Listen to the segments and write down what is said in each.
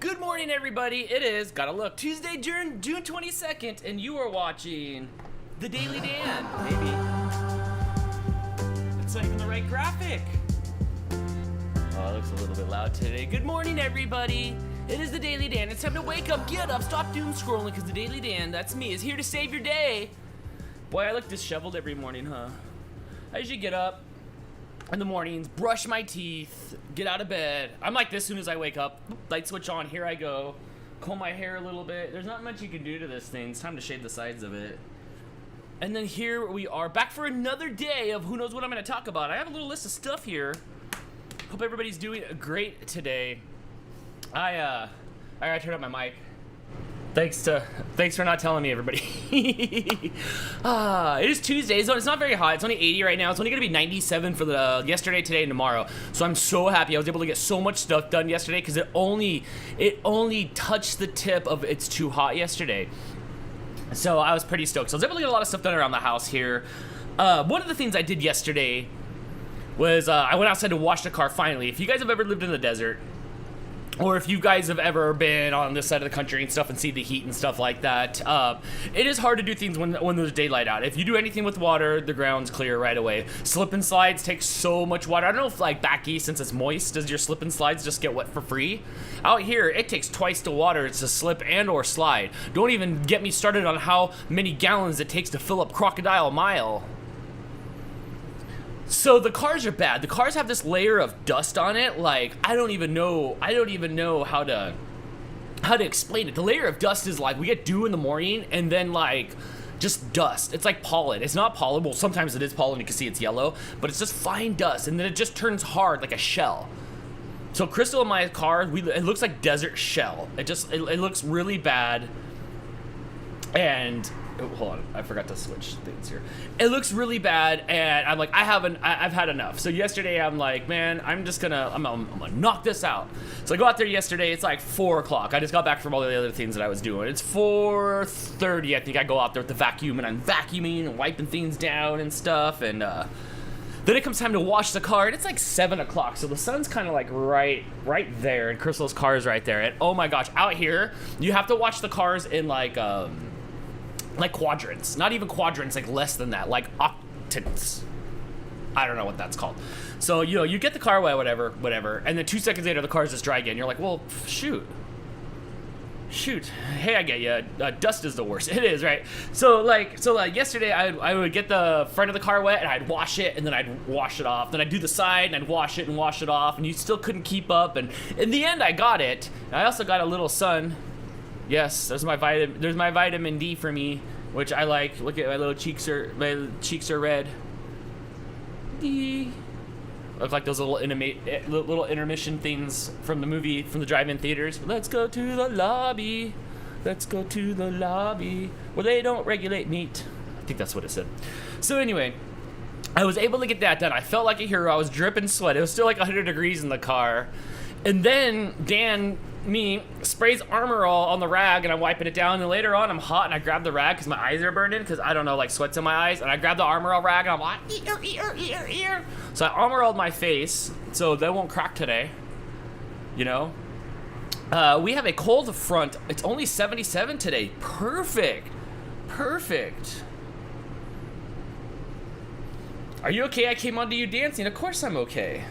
Good morning, everybody. It is, gotta look, Tuesday, June 22nd, and you are watching The Daily Dan. Maybe. It's not even the right graphic. Oh, it looks a little bit loud today. Good morning, everybody. It is The Daily Dan. It's time to wake up, get up, stop doom scrolling, because The Daily Dan, that's me, is here to save your day. Boy, I look disheveled every morning, huh? I usually get up in the mornings, brush my teeth, get out of bed. I'm like this as soon as I wake up. Light switch on, here I go. Comb my hair a little bit. There's not much you can do to this thing. It's time to shave the sides of it. And then here we are, back for another day of who knows what I'm going to talk about. I have a little list of stuff here. Hope everybody's doing great today. I gotta turn up my mic. Thanks for not telling me, everybody. It is Tuesday, so it's not very hot. It's only 80 right now. It's only gonna be 97 for the yesterday, today, and tomorrow. So I'm so happy. I was able to get so much stuff done yesterday because it only touched the tip of it's too hot yesterday. So I was pretty stoked. So I was able to get a lot of stuff done around the house here. One of the things I did yesterday was I went outside to wash the car finally. If you guys have ever lived in the desert, or if you guys have ever been on this side of the country and stuff and see the heat and stuff like that, it is hard to do things when there's daylight out. If you do anything with water, the ground's clear right away. Slip and slides take so much water. I don't know if like back east, since it's moist, does your slip and slides just get wet for free? Out here, it takes twice the water to slip and or slide. Don't even get me started on how many gallons it takes to fill up Crocodile Mile. So the cars are bad. The cars have this layer of dust on it. Like, I don't even know how to explain it. The layer of dust is like we get dew in the morning and then like just dust. It's like pollen. It's not pollen. Well, sometimes it is pollen. You can see it's yellow, but it's just fine dust, and then it just turns hard like a shell. So Crystal in my car, it looks like desert shell. It looks really bad. And oh, hold on, I forgot to switch things here. It looks really bad, and I'm like, I've had enough. So yesterday, I'm like, man, I'm gonna knock this out. So I go out there yesterday. It's like 4 o'clock. I just got back from all the other things that I was doing. It's 4:30. I think I go out there with the vacuum, and I'm vacuuming and wiping things down and stuff. And then it comes time to wash the car, and it's like 7 o'clock. So the sun's kind of like right there, and Crystal's car is right there. And oh my gosh, out here, you have to watch the cars in like quadrants, not even quadrants, like less than that, like octants. I don't know what that's called. So, you know, you get the car wet, whatever, and then 2 seconds later, the car's just dry again. You're like, well, shoot. Hey, I get you. Dust is the worst. It is, right? So yesterday, I would get the front of the car wet, and I'd wash it, and then I'd wash it off. Then I'd do the side, and I'd wash it and wash it off, and you still couldn't keep up. And in the end, I got it. And I also got a little sun. Yes, there's my vitamin D for me, which I like. Look at my cheeks are red. D. Look like those little intermission things from the movie, from the drive-in theaters. Let's go to the lobby. Let's go to the lobby where they don't regulate meat. I think that's what it said. So anyway, I was able to get that done. I felt like a hero. I was dripping sweat. It was still like 100 degrees in the car. And then Dan sprays Armor All on the rag, and I'm wiping it down, and later on I'm hot, and I grab the rag because my eyes are burning, because I don't know, like sweat's in my eyes, and I grab the Armor All rag, and I'm like, ear. So I Armor All'd my face so they won't crack today, you know. We have a cold front. It's only 77 today. Perfect. Are you okay? I came onto you dancing. Of course I'm okay.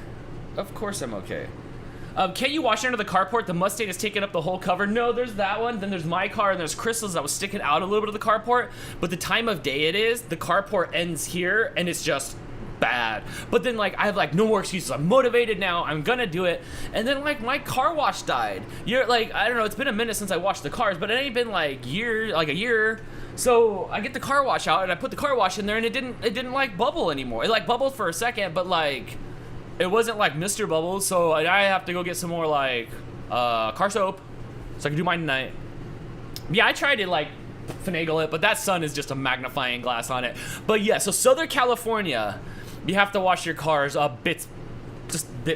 Can't you wash under the carport? The Mustang is taking up the whole cover. No, there's that one. Then there's my car, and there's Crystal's that was sticking out a little bit of the carport. But the time of day it is, the carport ends here, and it's just bad. But then, like, I have, like, no more excuses. I'm motivated now. I'm gonna do it. And then, like, my car wash died. You're, like, I don't know. It's been a minute since I washed the cars, but it ain't been, like, a year. So I get the car wash out, and I put the car wash in there, and it didn't, like, bubble anymore. It, like, bubbled for a second, but, like, it wasn't like Mr. Bubbles, so I have to go get some more like car soap so I can do mine tonight. Yeah, I tried to like finagle it, but that sun is just a magnifying glass on it. But yeah, so Southern California, you have to wash your cars bit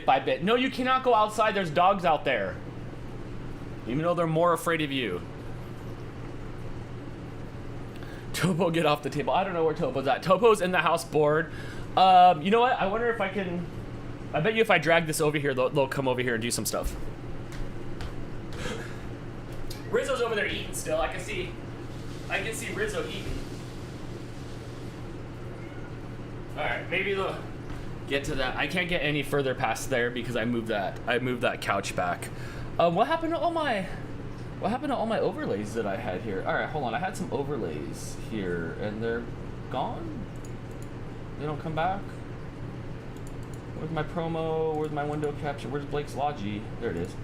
by bit. No, you cannot go outside. There's dogs out there, even though they're more afraid of you. Topo, get off the table. I don't know where Topo's at. Topo's in the house bored. You know what? I wonder if I can. I bet you if I drag this over here, they'll come over here and do some stuff. Rizzo's over there eating still. I can see Rizzo eating. All right, maybe they'll get to that. I can't get any further past there because I moved that couch back. What happened to all my overlays that I had here? All right, hold on. I had some overlays here, and they're gone. They don't come back. Where's my promo? Where's my window capture? Where's Blake's Logi? There it is.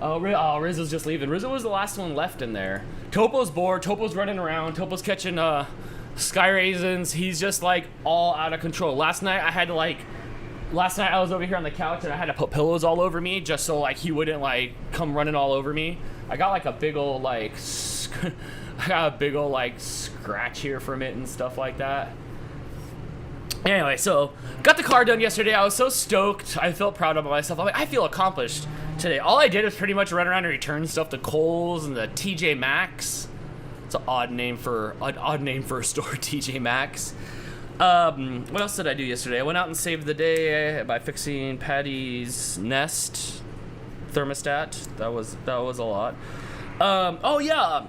Oh, Rizzo's just leaving. Rizzo was the last one left in there. Topo's bored. Topo's running around. Topo's catching sky raisins. He's just like all out of control. Last night I was over here on the couch and I had to put pillows all over me just so like he wouldn't like come running all over me. I got like a big old like scratch here from it and stuff like that. Anyway, so got the car done yesterday. I was so stoked. I felt proud of myself. I feel accomplished today. All I did was pretty much run around and return stuff to Kohl's and the TJ Maxx. It's an odd name for a store, TJ Maxx. What else did I do yesterday? I went out and saved the day by fixing Patty's Nest thermostat. That was a lot. Oh yeah.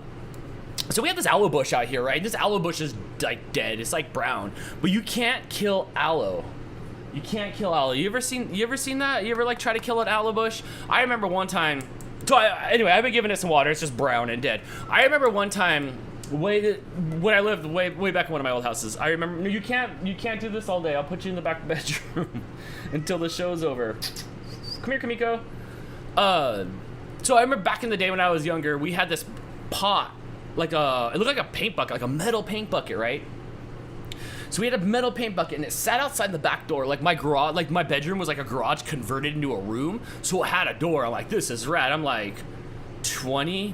So we have this aloe bush out here, right? This aloe bush is like dead. It's like brown, but you can't kill aloe. You can't kill aloe. You ever seen that? You ever like try to kill an aloe bush? I remember one time. So anyway, I've been giving it some water. It's just brown and dead. I remember one time when I lived way back in one of my old houses. I remember you can't do this all day. I'll put you in the back bedroom until the show's over. Come here, Kamiko. So I remember back in the day when I was younger, we had this pot. It looked like a paint bucket, like a metal paint bucket, right? So we had a metal paint bucket and it sat outside the back door. Like my garage, like my bedroom was like a garage converted into a room. So it had a door. I'm like, this is rad. I'm like 20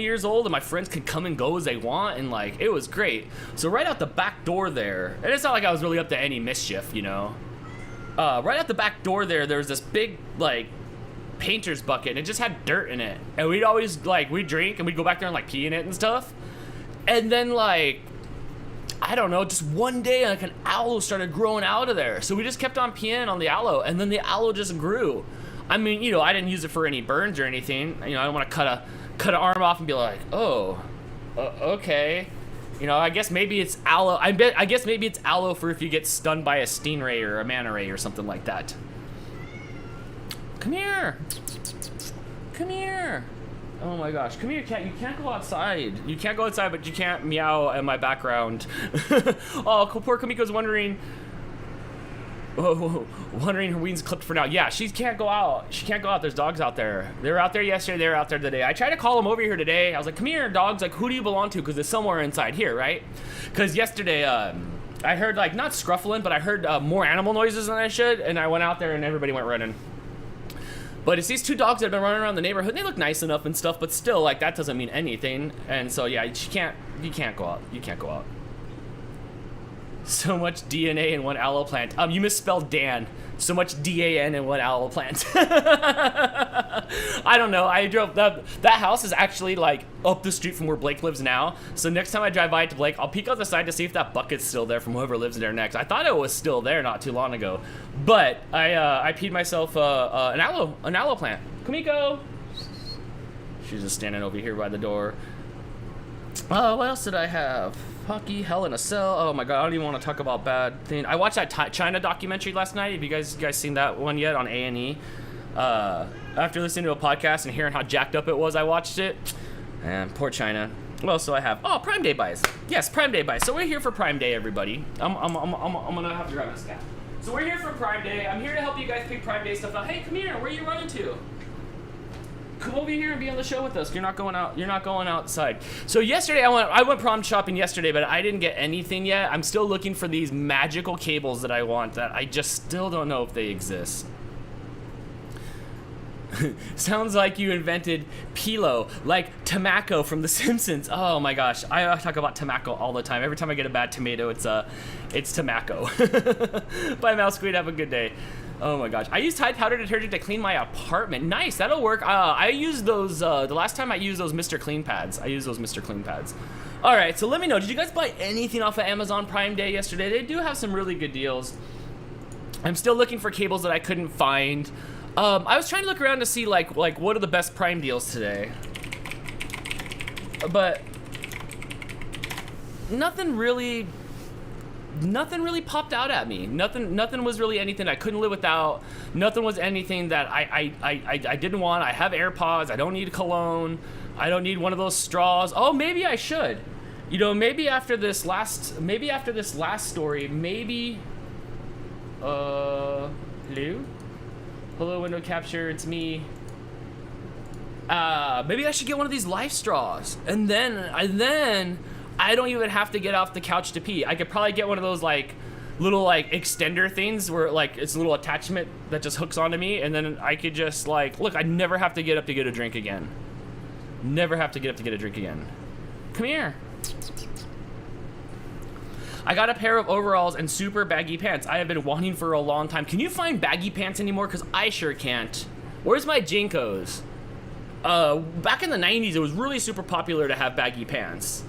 years old and my friends could come and go as they want. And like, it was great. So right out the back door there, and it's not like I was really up to any mischief, you know? Right out the back door there's this big like painter's bucket and it just had dirt in it. And we'd always like, we'd drink and we'd go back there and like pee in it and stuff. And then like, I don't know, just one day like an aloe started growing out of there. So we just kept on peeing on the aloe and then the aloe just grew. I mean, you know, I didn't use it for any burns or anything. You know, I don't want to cut an arm off and be like, oh, okay. You know, I guess maybe it's aloe. I guess maybe it's aloe for if you get stunned by a stingray or a manta ray or something like that. Come here. Come here. Oh my gosh. Come here, cat. You can't go outside. You can't go outside, but you can't meow in my background. Oh, poor Kamiko's wondering her wings clipped for now. Yeah, she can't go out. She can't go out. There's dogs out there. They were out there yesterday. They were out there today. I tried to call them over here today. I was like, come here, dogs. Like, who do you belong to? Because there's somewhere inside here, right? Because yesterday, I heard, like, not scruffling, but I heard more animal noises than I should. And I went out there and everybody went running. But it's these two dogs that have been running around the neighborhood. They look nice enough and stuff, but still, like, that doesn't mean anything. And so, yeah, you can't go out. You can't go out. So much DNA in one aloe plant. You misspelled Dan. So much DAN in one aloe plant. I don't know. I drove that house is actually like up the street from where Blake lives now. So next time I drive by to Blake, I'll peek out the side to see if that bucket's still there from whoever lives there next. I thought it was still there not too long ago, but I peed myself an aloe plant. Kamiko. She's just standing over here by the door. What else did I have? Hockey, Hell in a Cell. Oh my god, I don't even want to talk about bad things. I watched that China documentary last night. Have you guys seen that one yet on A&E? After listening to a podcast and hearing how jacked up it was, I watched it. And poor China. What else do I have? Oh, Prime Day buys. Yes, Prime Day buys. So we're here for Prime Day, everybody. I'm gonna have to grab this cat. So we're here for Prime Day. I'm here to help you guys pick Prime Day stuff out. Hey, come here. Where are you running to? Come over here and be on the show with us. You're not going out. You're not going outside. So yesterday I went prom shopping yesterday, but I didn't get anything yet. I'm still looking for these magical cables that I want that I just still don't know if they exist. Sounds like you invented Pilo, like Tamako from The Simpsons. Oh my gosh, I talk about Tamako all the time. Every time I get a bad tomato, it's Tamako. Bye, Mouse Squid. Have a good day. Oh my gosh, I use Tide powder detergent to clean my apartment. Nice, that'll work. I used those, the last time I used those Mr. Clean pads. All right, so let me know, did you guys buy anything off of Amazon Prime Day yesterday? They do have some really good deals. I'm still looking for cables that I couldn't find. I was trying to look around to see like what are the best Prime deals today. but nothing really popped out at me. Nothing was really anything I couldn't live without. Nothing was anything that I didn't want. I have AirPods. I don't need cologne. I don't need one of those straws. Oh, maybe I should. You know, maybe after this last story, maybe. Hello? Hello, window capture. It's me. Maybe I should get one of these life straws, and then I don't even have to get off the couch to pee. I could probably get one of those like little like extender things where like it's a little attachment that just hooks onto me, and then I could just like, look, I never have to get up to get a drink again. Never have to get up to get a drink again. Come here. I got a pair of overalls and super baggy pants I have been wanting for a long time. Can you find baggy pants anymore? Because I sure can't. Where's my Jinkos? Back in the 90s, it was really super popular to have baggy pants.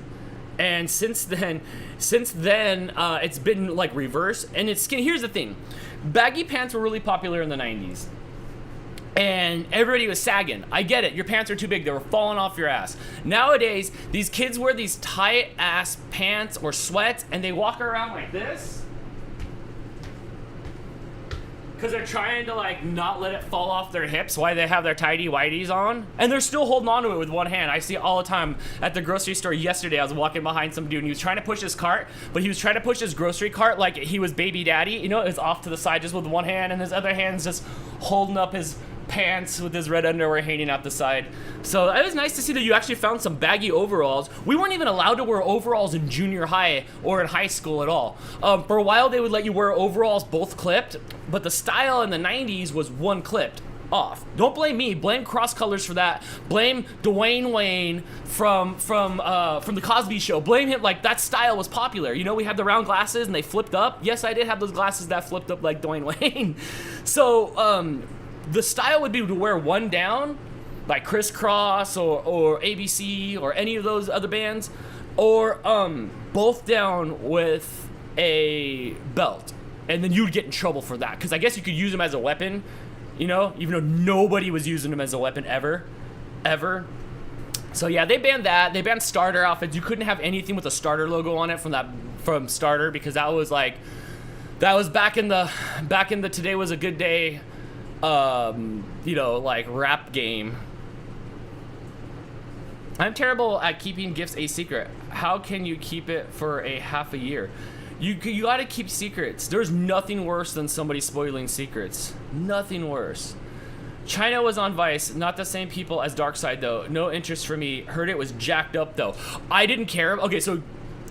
And since then, it's been like reverse, and it's skinny. Here's the thing, baggy pants were really popular in the 90s, and everybody was sagging. I get it, your pants are too big, they were falling off your ass. Nowadays, these kids wear these tight ass pants or sweats, and they walk around like this, because they're trying to like not let it fall off their hips while they have their tidy whities on, and they're still holding on to it with one hand. I see it all the time at the grocery store. Yesterday I was walking behind some dude and he was trying to push his cart, but he was trying to push his grocery cart like he was baby daddy, you know. It was off to the side just with one hand, and his other hand's just holding up his pants with his red underwear hanging out the side. So it was nice to see that you actually found some baggy overalls. We weren't even allowed to wear overalls in junior high or in high school at all. For a while they would let you wear overalls both clipped, but the style in the 90s was one clipped off. Don't blame me, blame Cross Colors for that. Blame Dwayne Wayne from the Cosby Show. Blame him. Like, that style was popular. You know, we had the round glasses and they flipped up. Yes, I did have those glasses that flipped up like Dwayne Wayne. So the style would be to wear one down, like Crisscross or ABC or any of those other bands, or both down with a belt, and then you'd get in trouble for that, because I guess you could use them as a weapon, you know, even though nobody was using them as a weapon ever. So yeah, they banned that. They banned starter outfits. You couldn't have anything with a starter logo on it from starter, because that was back in the Today Was a Good Day, you know, like rap game. I'm terrible at keeping gifts a secret. How can you keep it for a half a year? You gotta keep secrets. There's nothing worse than somebody spoiling secrets. Nothing worse. China was on Vice, not the same people as Darkside though. No interest for me. Heard it was jacked up though. I didn't care. Okay, so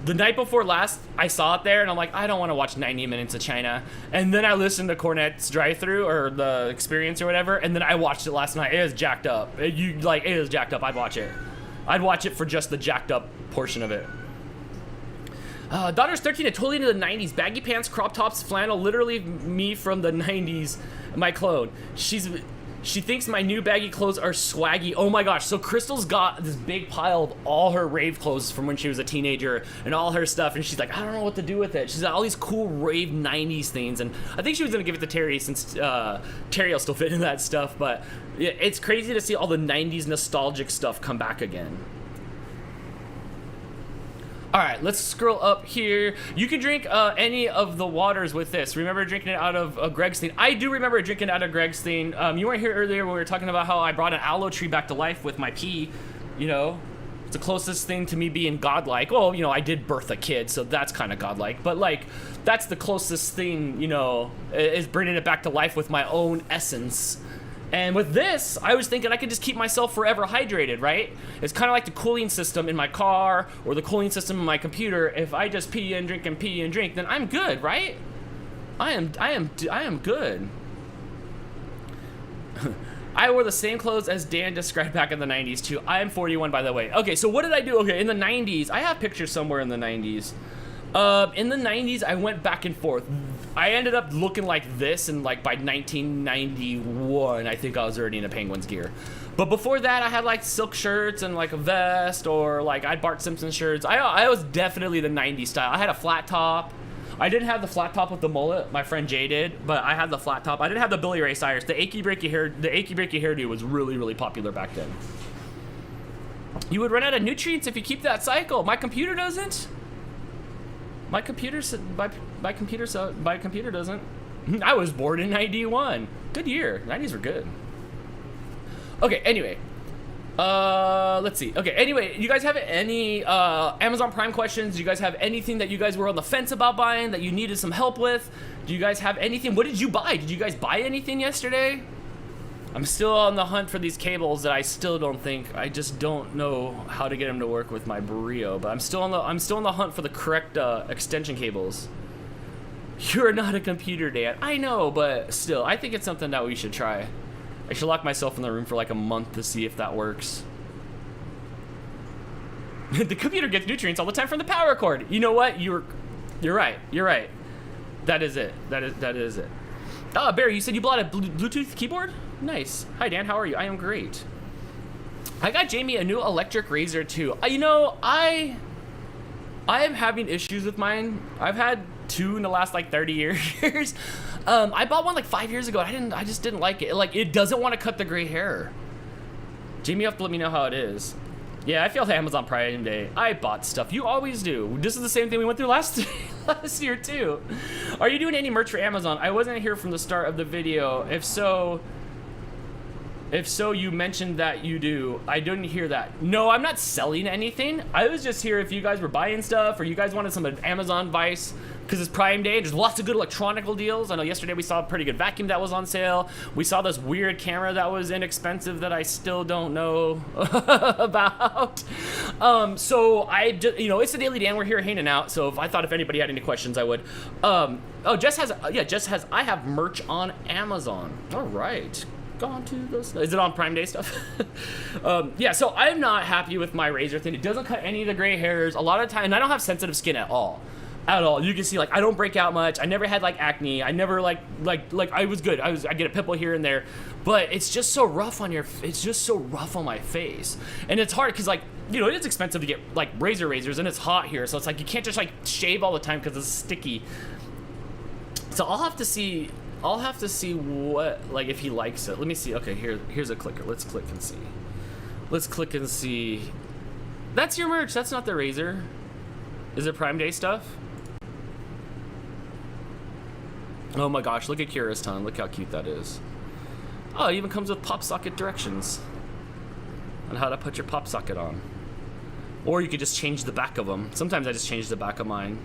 the night before last, I saw it there, and I'm like, I don't want to watch 90 minutes of China. And then I listened to Cornette's drive-thru or the experience or whatever, and then I watched it last night. It is jacked up. It is jacked up. I'd watch it. I'd watch it for just the jacked up portion of it. Daughter's 13 and totally into the 90s. Baggy pants, crop tops, flannel, literally me from the 90s, my clone. She thinks my new baggy clothes are swaggy. Oh my gosh. So Crystal's got this big pile of all her rave clothes from when she was a teenager and all her stuff. And she's like, I don't know what to do with it. She's got all these cool rave 90s things. And I think she was going to give it to Terry, since Terry will still fit in that stuff. But yeah, it's crazy to see all the 90s nostalgic stuff come back again. All right, let's scroll up here. You can drink any of the waters with this. Remember drinking it out of Greg's thing? I do remember drinking out of Greg's thing. You weren't here earlier when we were talking about how I brought an aloe tree back to life with my pee. You know, it's the closest thing to me being godlike. Well, you know, I did birth a kid, so that's kind of godlike. But like, that's the closest thing, you know, is bringing it back to life with my own essence. And with this, I was thinking I could just keep myself forever hydrated, right? It's kind of like the cooling system in my car or the cooling system in my computer. If I just pee and drink, then I'm good, right? I am good. I wore the same clothes as Dan described back in the 90s too. I am 41, by the way. Okay, so what did I do? Okay, in the 90s, I have pictures somewhere in the 90s. In the 90s, I went back and forth. I ended up looking like this, and like by 1991, I think I was already in a Penguins gear. But before that, I had like silk shirts and like a vest, or like I had Bart Simpson shirts. I was definitely the 90s style. I had a flat top. I didn't have the flat top with the mullet. My friend Jay did, but I had the flat top. I didn't have the Billy Ray Cyrus. The achy breaky hairdo was really, really popular back then. You would run out of nutrients if you keep that cycle. My computer doesn't. My computer doesn't. I was born in 91. Good year. 90s were good. Okay, anyway. Let's see. Okay, anyway, you guys have any Amazon Prime questions? Do you guys have anything that you guys were on the fence about buying that you needed some help with? Do you guys have anything? What did you buy? Did you guys buy anything yesterday? I'm still on the hunt for these cables that I still don't think, I just don't know how to get them to work with my Brio, but I'm still on the hunt for the correct extension cables. You're not a computer, Dan. I know, but still, I think it's something that we should try. I should lock myself in the room for like a month to see if that works. The computer gets nutrients all the time from the power cord. You know what? You're right. You're right. That is it. That is it. Oh, Barry, you said you bought a Bluetooth keyboard? Nice. Hi, Dan. How are you? I am great. I got Jamie a new electric razor too. You know, I am having issues with mine. I've had 2 in the last like 30 years. I bought one like 5 years ago. I just didn't like it. Like, it doesn't want to cut the gray hair. Jamie, you have to let me know how it is. Yeah, I feel the Amazon Prime Day. I bought stuff. You always do. This is the same thing we went through last year too. Are you doing any merch for Amazon? I wasn't here from the start of the video. If so, you mentioned that you do. I didn't hear that. No, I'm not selling anything. I was just here if you guys were buying stuff or you guys wanted some Amazon advice because it's Prime Day. There's lots of good electronical deals. I know yesterday we saw a pretty good vacuum that was on sale. We saw this weird camera that was inexpensive that I still don't know about. So I just, you know, it's the Daily Dan. We're here hanging out. So if anybody had any questions, I would. Oh, Jess has, I have merch on Amazon. All right. Gone to those. Is it on Prime Day stuff? Yeah, so I'm not happy with my razor thing. It doesn't cut any of the gray hairs. A lot of time, and I don't have sensitive skin at all. At all. You can see, like, I don't break out much. I never had like acne. I never like I was good. I get a pimple here and there, but it's just so rough on it's just so rough on my face, and it's hard because, like, you know, it's expensive to get like razors, and it's hot here, so it's like you can't just like shave all the time because it's sticky. So I'll have to see what, like, if he likes it. Let me see. Okay, here's a clicker. Let's click and see. Let's click and see. That's your merch. That's not the razor. Is it Prime Day stuff? Oh my gosh, look at Kira's tongue. Look how cute that is. Oh, it even comes with pop socket directions on how to put your pop socket on. Or you could just change the back of them. Sometimes I just change the back of mine.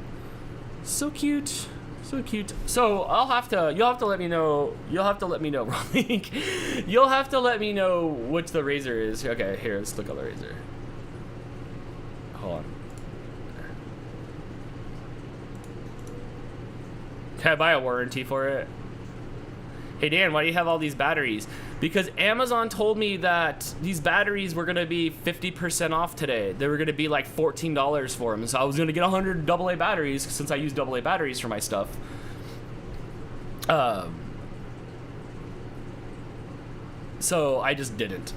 So cute. So cute. So you'll have to let me know, Rolling. You'll have to let me know which the razor is. Okay, here, let's click on the razor. Hold on. Can I buy a warranty for it? Hey Dan, why do you have all these batteries? Because Amazon told me that these batteries were gonna be 50% off today. They were gonna be like $14 for them. So I was gonna get 100 AA batteries since I use AA batteries for my stuff. So I just didn't.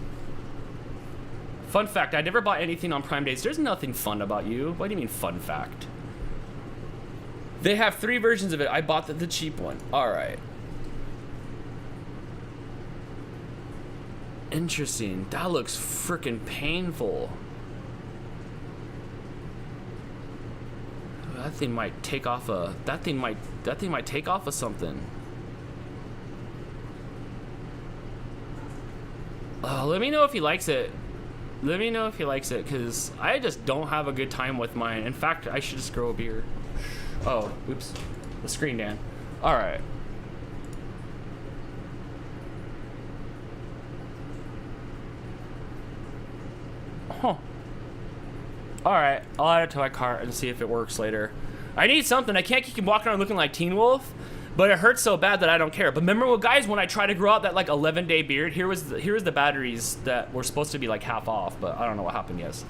Fun fact, I never bought anything on Prime Days. There's nothing fun about you. What do you mean fun fact? They have 3 versions of it. I bought the cheap one. All right. Interesting. That looks freaking painful. That thing might take off a. That thing might take off of something. Let me know if he likes it. Let me know if he likes it, because I just don't have a good time with mine. In fact, I should just grow a beard. Oh, oops. The screen, Dan. All right. Huh. All right. I'll add it to my cart and see if it works later. I need something. I can't keep walking around looking like Teen Wolf, but it hurts so bad that I don't care. But remember, well, guys, when I tried to grow out that like 11-day beard, here was the batteries that were supposed to be like half off, but I don't know what happened. Yes.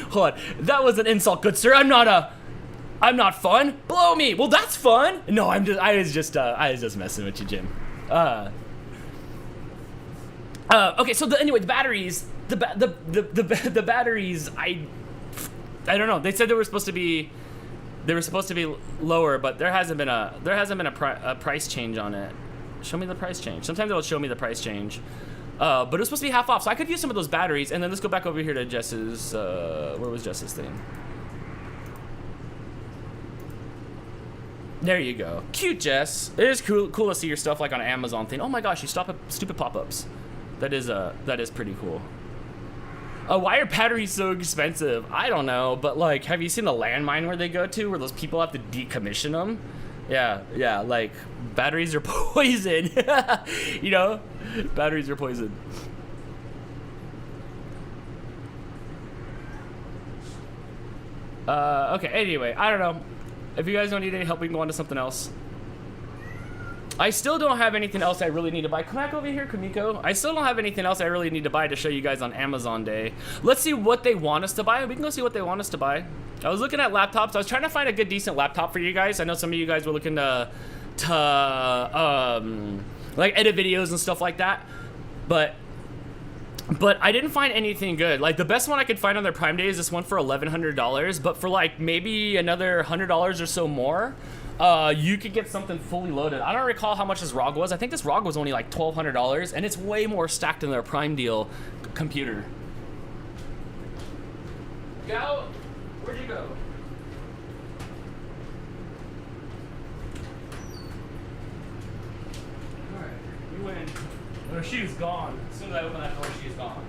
Hold on. That was an insult, good sir. I'm not fun. Blow me. Well, that's fun. No, I was just messing with you, Jim. Okay, so anyway, the batteries, the batteries, I don't know. They said they were supposed to be lower, but there hasn't been a price change on it. Show me the price change. Sometimes it'll show me the price change. But it was supposed to be half off, so I could use some of those batteries. And then let's go back over here to Jess's, where was Jess's thing? There you go. Cute, Jess. It is cool to see your stuff like on an Amazon thing. Oh my gosh, you stop at stupid pop-ups. That is pretty cool. Why are batteries so expensive? I don't know, but like, have you seen the landmine where they go to, where those people have to decommission them? Yeah, like, batteries are poison. You know? Batteries are poison. Okay, anyway, I don't know. If you guys don't need any help, we can go on to something else. I still don't have anything else I really need to buy. Come back over here, Kamiko. I still don't have anything else I really need to buy to show you guys on Amazon Day. Let's see what they want us to buy. We can go see what they want us to buy. I was looking at laptops. I was trying to find a good, decent laptop for you guys. I know some of you guys were looking to like edit videos and stuff like that. But I didn't find anything good. Like, the best one I could find on their Prime Day is this one for $1,100. But for like maybe another $100 or so more, you could get something fully loaded. I don't recall how much this ROG was. I think this ROG was only like $1,200, and it's way more stacked than their Prime deal computer. Go. Where'd you go? Alright, you win. Oh, she was gone. As soon as I open that door, she's gone.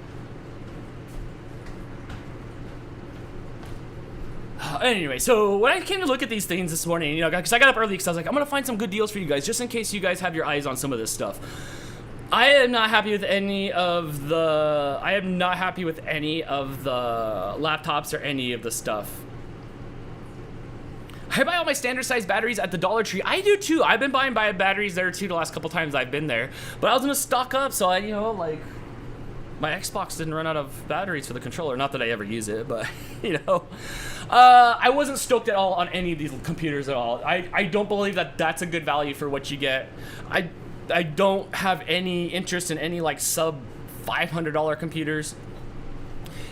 Anyway, so when I came to look at these things this morning, you know, because I got up early because I was like, I'm going to find some good deals for you guys, just in case you guys have your eyes on some of this stuff. I am not happy with any of the laptops or any of the stuff. I buy all my standard size batteries at the Dollar Tree. I do too. I've been buying batteries there too the last couple times I've been there. But I was gonna stock up, so I, you know, like, my Xbox didn't run out of batteries for the controller. Not that I ever use it, but, you know. I wasn't stoked at all on any of these computers at all. I don't believe that that's a good value for what you get. I don't have any interest in any, like, sub $500 computers.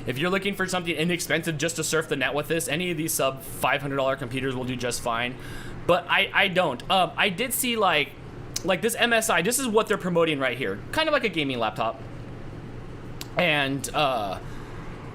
If you're looking for something inexpensive just to surf the net with this, any of these sub $500 computers will do just fine. But I don't. I did see like this MSI. This is what they're promoting right here. Kind of like a gaming laptop. And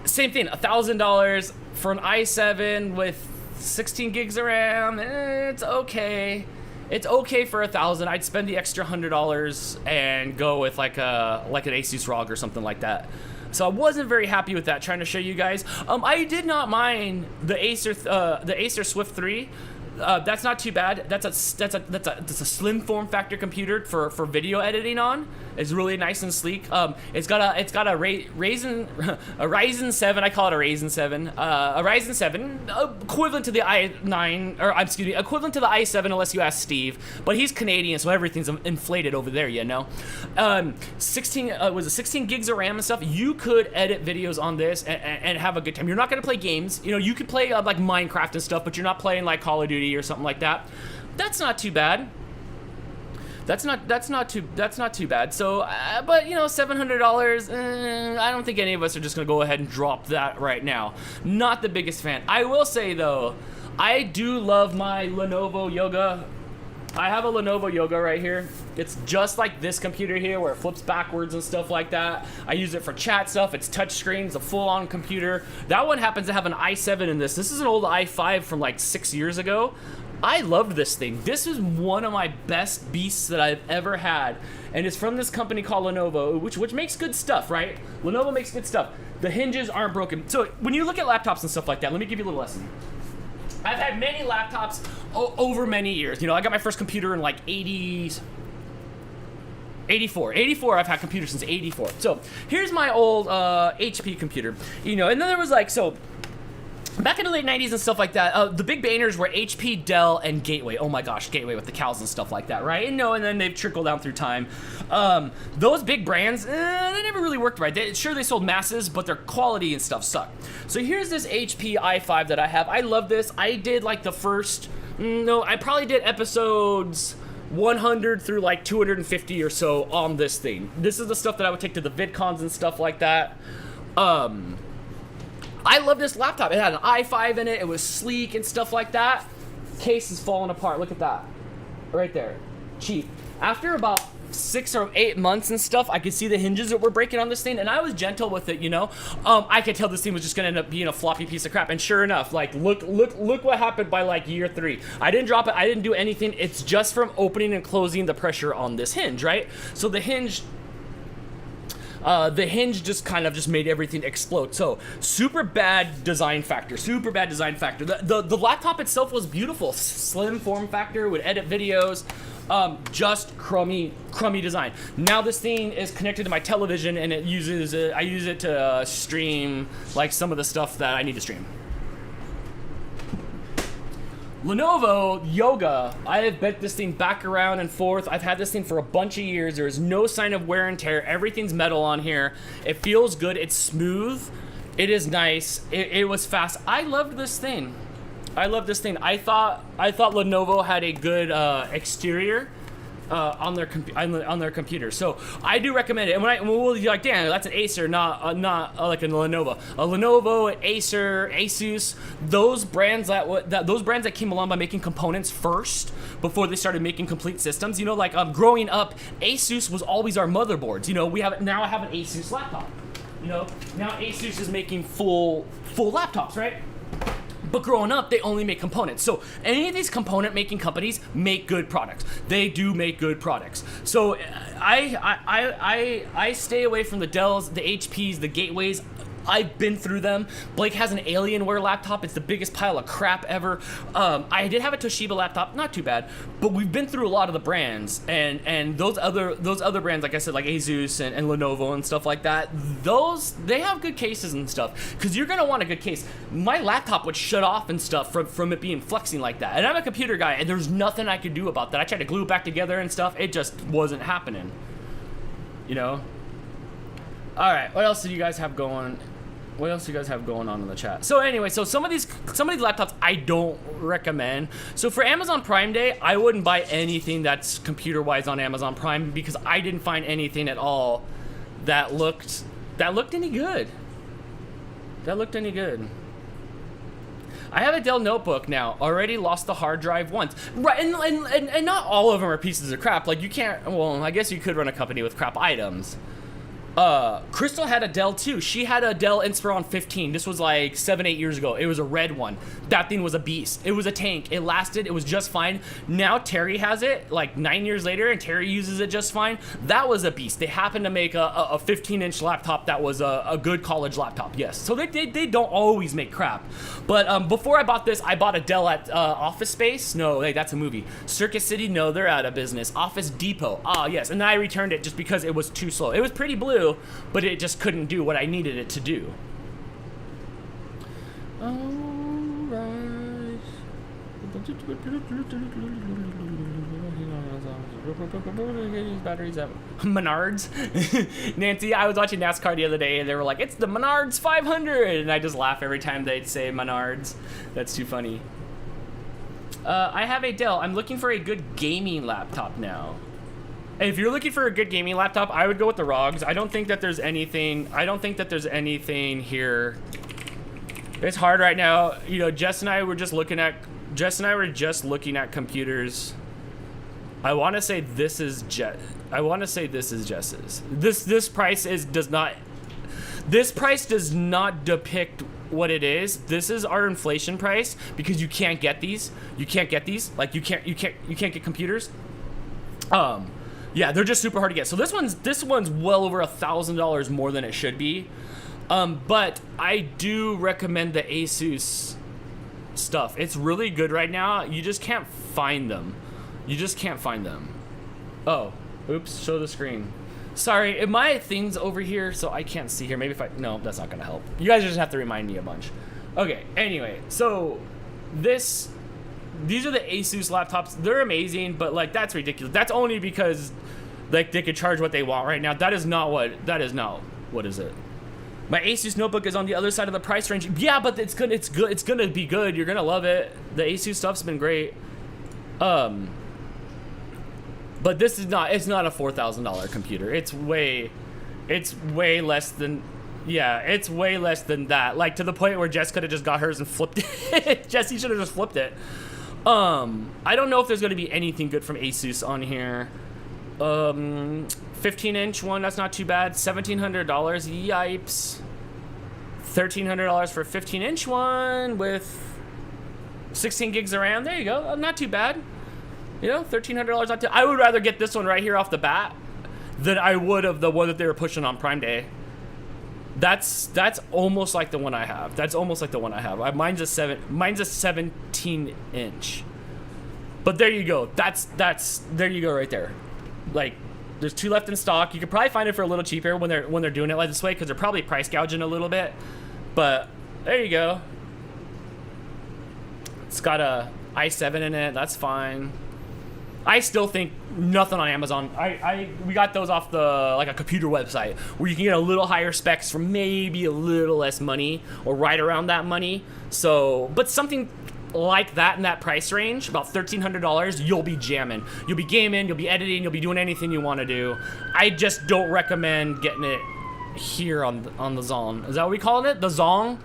same thing, $1,000 for an i7 with 16 gigs of RAM. It's okay. It's okay for $1,000. I'd spend the extra $100 and go with like an Asus ROG or something like that. So I wasn't very happy with that, trying to show you guys. I did not mind the Acer Swift 3. That's not too bad. That's a slim form factor computer for video editing on. It's really nice and sleek. It's got a Ryzen 7. I call it a Ryzen 7. A Ryzen 7 equivalent to the i9, or excuse me, equivalent to the i7 unless you ask Steve. But he's Canadian, so everything's inflated over there, you know. 16 gigs of RAM and stuff. You could edit videos on this and have a good time. You're not gonna play games. You know, you could play like Minecraft and stuff, but you're not playing like Call of Duty or something like that. That's not too bad. That's not too bad. So, but you know, $700. I don't think any of us are just gonna go ahead and drop that right now. Not the biggest fan. I will say though, I do love my Lenovo Yoga. I have a Lenovo Yoga right here. It's just like this computer here, where it flips backwards and stuff like that. I use it for chat stuff. It's touchscreen. It's a full-on computer. That one happens to have an i7 in this. This is an old i5 from like 6 years ago. I loved this thing. This is one of my best beasts that I've ever had, and it's from this company called Lenovo, which makes good stuff, right? Lenovo makes good stuff. The hinges aren't broken. So when you look at laptops and stuff like that, let me give you a little lesson. I've had many laptops over many years. You know, I got my first computer in like 84. I've had computers since 84. So here's my old HP computer. You know, and then there was like, so back in the late 90s and stuff like that, the big banners were HP, Dell, and Gateway. Oh my gosh, Gateway with the cows and stuff like that, right? And then they've trickled down through time. Those big brands, they never really worked right. They sold masses, but their quality and stuff sucked. So here's this HP i5 that I have. I love this. I did like the first, I probably did episodes 100 through like 250 or so on this thing. This is the stuff that I would take to the VidCons and stuff like that. I love this laptop. It had an i5 in it. It was sleek and stuff like that. Case is falling apart. Look at that. Right there. Cheap. After about 6 or 8 months and stuff, I could see the hinges that were breaking on this thing, and I was gentle with it, you know. I could tell this thing was just gonna end up being a floppy piece of crap, and sure enough, like, look what happened by like year 3. I didn't drop it, I didn't do anything. It's just from opening and closing the pressure on this hinge, right? So the hinge just kind of just made everything explode. So super bad design factor, The laptop itself was beautiful, slim form factor, would edit videos, just crummy design. Now this thing is connected to my television, and I use it to stream like some of the stuff that I need to stream. Lenovo Yoga, I have bent this thing back around and forth. I've had this thing for a bunch of years. There is no sign of wear and tear. Everything's metal on here. It feels good. It's smooth. It is nice. It was fast. I loved this thing. I thought Lenovo had a good exterior on their computer, so I do recommend it. And when we'll be like, damn, that's an Acer, not like a Lenovo. A Lenovo, an Acer, Asus, those brands that came along by making components first before they started making complete systems. You know, like growing up, Asus was always our motherboards. You know, now I have an Asus laptop. You know, now Asus is making full laptops, right? But growing up, they only make components. So any of these component making companies make good products. They do make good products. So I stay away from the Dells, the HPs, the Gateways. I've been through them. Blake has an Alienware laptop. It's the biggest pile of crap ever. I did have a Toshiba laptop, not too bad, but we've been through a lot of the brands, and those other brands, like I said, like Asus and Lenovo and stuff like that. They have good cases and stuff, because you're gonna want a good case. My laptop would shut off and stuff from it being flexing like that, and I'm a computer guy, and there's nothing I could do about that. I tried to glue it back together and stuff. It just wasn't happening. You know. All right, what else do you guys have going? What else do you guys have going on in the chat? So anyway, so some of these laptops I don't recommend. So for Amazon Prime Day, I wouldn't buy anything that's computer-wise on Amazon Prime, because I didn't find anything at all that looked any good. I have a Dell notebook now. Already lost the hard drive once. Right, and not all of them are pieces of crap. Like, you can't. Well, I guess you could run a company with crap items. Crystal had a Dell too. She had a Dell Inspiron 15. This was like 7-8 years ago. It was a red one. That thing was a beast. It was a tank. It lasted. It was just fine. Now Terry has it like 9 years later, and Terry uses it just fine. That was a beast. They happened to make a 15-inch laptop that was a good college laptop. Yes. So they don't always make crap. But before I bought this, I bought a Dell at Office Space. No, hey, that's a movie. Circuit City. No, they're out of business. Office Depot. Ah, yes. And then I returned it just because it was too slow. It was pretty blue, but it just couldn't do what I needed it to do. Alright. Batteries at Menards. Nancy, I was watching NASCAR the other day, and they were like, it's the Menards 500, and I just laugh every time they'd say Menards. That's too funny. I have a Dell. I'm looking for a good gaming laptop now. If you're looking for a good gaming laptop, I would go with the ROGs. I don't think that there's anything here. It's hard right now. You know, Jess and I were just looking at computers. I want to say this is Jess's. This price does not depict what it is. This is our inflation price, because you can't get these. Like, you can't get computers. Yeah, they're just super hard to get. So this one's well over $1,000 more than it should be. But I do recommend the Asus stuff. It's really good right now. You just can't find them. Oh, oops, show the screen. Sorry, my thing's over here, so I can't see here. Maybe no, that's not gonna help. You guys just have to remind me a bunch. Okay, anyway, so these are the Asus laptops. They're amazing, but like, that's ridiculous. That's only because like they could charge what they want right now. That is not what is it? My Asus notebook is on the other side of the price range. Yeah, but it's gonna be good. You're gonna love it. The Asus stuff's been great. But it's not a $4,000 computer. It's way less than. Yeah, it's way less than that. Like, to the point where Jess could have just got hers and flipped it. Jesse should have just flipped it. I don't know if there's going to be anything good from Asus on here. 15-inch one, that's not too bad. $1,700, yipes. $1,300 for a 15-inch one with 16 gigs of RAM. There you go, not too bad. You know, $1,300, not too. I would rather get this one right here off the bat than I would of the one that they were pushing on Prime Day. That's almost like the one I have. That's almost like the one I have. Mine's a 17-inch. But there you go. There you go right there. Like, there's 2 left in stock. You could probably find it for a little cheaper when they're doing it like this way, because they're probably price gouging a little bit. But there you go. It's got a i7 in it. That's fine. I still think nothing on Amazon. We got those off the like a computer website where you can get a little higher specs for maybe a little less money or right around that money. So, but something like that in that price range, about $1,300, you'll be jamming. You'll be gaming, you'll be editing, you'll be doing anything you want to do. I just don't recommend getting it here on the Zong. Is that what we called it? The Zong?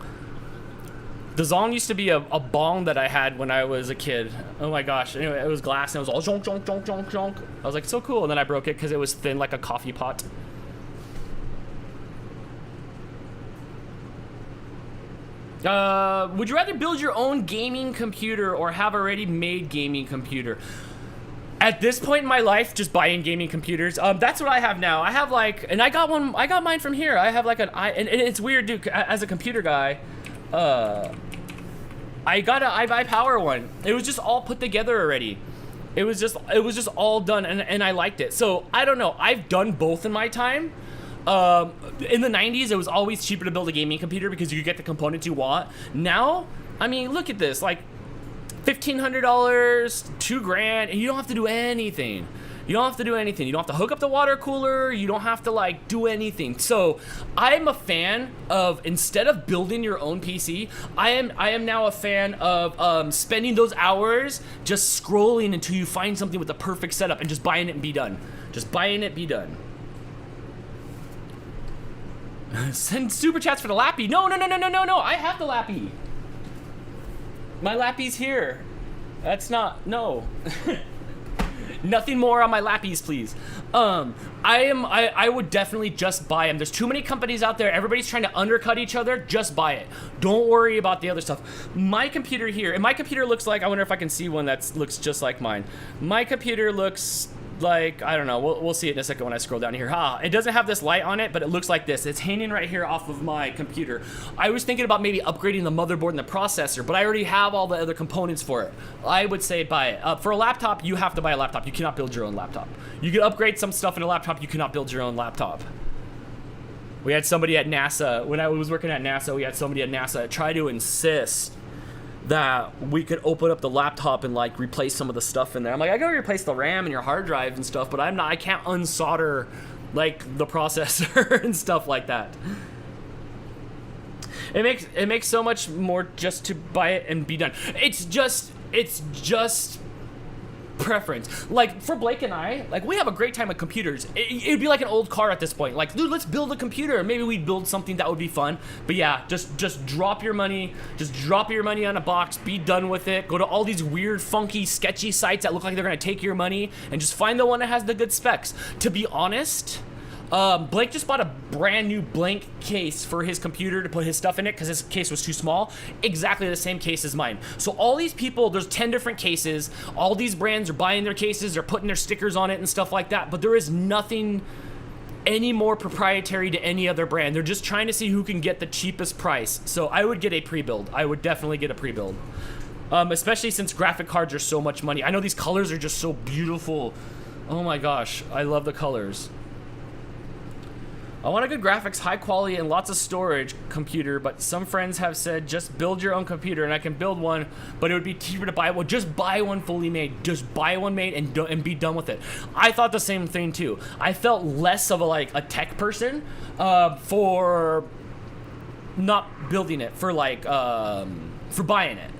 The Zong used to be a bong that I had when I was a kid. Oh my gosh. Anyway, it was glass and it was all zonk, zonk, zonk, zonk, zonk. I was like, so cool. And then I broke it because it was thin like a coffee pot. Would you rather build your own gaming computer or have already made gaming computer? At this point in my life, just buying gaming computers. That's what I have now. I have like, and I got mine from here. I have like and it's weird, dude, as a computer guy. I got an iPower one. It was just all put together already. It was just all done, and I liked it. So I don't know. I've done both in my time. In the 90s, it was always cheaper to build a gaming computer because you could get the components you want. Now, I mean, look at this. Like $1,500, $2,000, and you don't have to do anything. You don't have to do anything. You don't have to hook up the water cooler. You don't have to like do anything. So I'm a fan of, instead of building your own PC, I am now a fan of spending those hours just scrolling until you find something with the perfect setup and just buying it and be done. Just buying it, be done. Send super chats for the Lappy. No. I have the Lappy. My Lappy's here. That's not, no. Nothing more on my Lappies, please. I would definitely just buy them. There's too many companies out there. Everybody's trying to undercut each other. Just buy it. Don't worry about the other stuff. My computer here, and my computer looks like, I wonder if I can see one that looks just like mine. My computer looks like, I don't know, we'll see it in a second when I scroll down here. It doesn't have this light on it, but it looks like this. It's hanging right here off of my computer. I was thinking about maybe upgrading the motherboard and the processor, but I already have all the other components for it. I would say buy it. For a laptop, you have to buy a laptop. You cannot build your own laptop. You can upgrade some stuff in a laptop, you cannot build your own laptop. We had somebody at NASA, when I was working at NASA, we had somebody at NASA try to insist that we could open up the laptop and like replace some of the stuff in there. I'm like, I gotta replace the RAM and your hard drive and stuff, but I can't unsolder like the processor and stuff like that. It makes so much more just to buy it and be done. It's just preference. Like for Blake and I, like we have a great time with computers. It'd be like an old car at this point. Like, dude, let's build a computer. Maybe we'd build something that would be fun. But yeah, just drop your money. Just drop your money on a box. Be done with it. Go to all these weird, funky, sketchy sites that look like they're gonna take your money, and just find the one that has the good specs. To be honest, Blake just bought a brand new blank case for his computer to put his stuff in it because his case was too small. Exactly the same case as mine. So all these people, there's 10 different cases. All these brands are buying their cases, they're putting their stickers on it and stuff like that. But there is nothing any more proprietary to any other brand. They're just trying to see who can get the cheapest price. So I would get a pre-build. I would definitely get a pre-build. Especially since graphic cards are so much money. I know these colors are just so beautiful. Oh my gosh, I love the colors. I want a good graphics, high quality, and lots of storage computer, but some friends have said just build your own computer, and I can build one, but it would be cheaper to buy one. Just buy one fully made. Just buy one made and be done with it. I thought the same thing too. I felt less of a tech person for not building it, for buying it.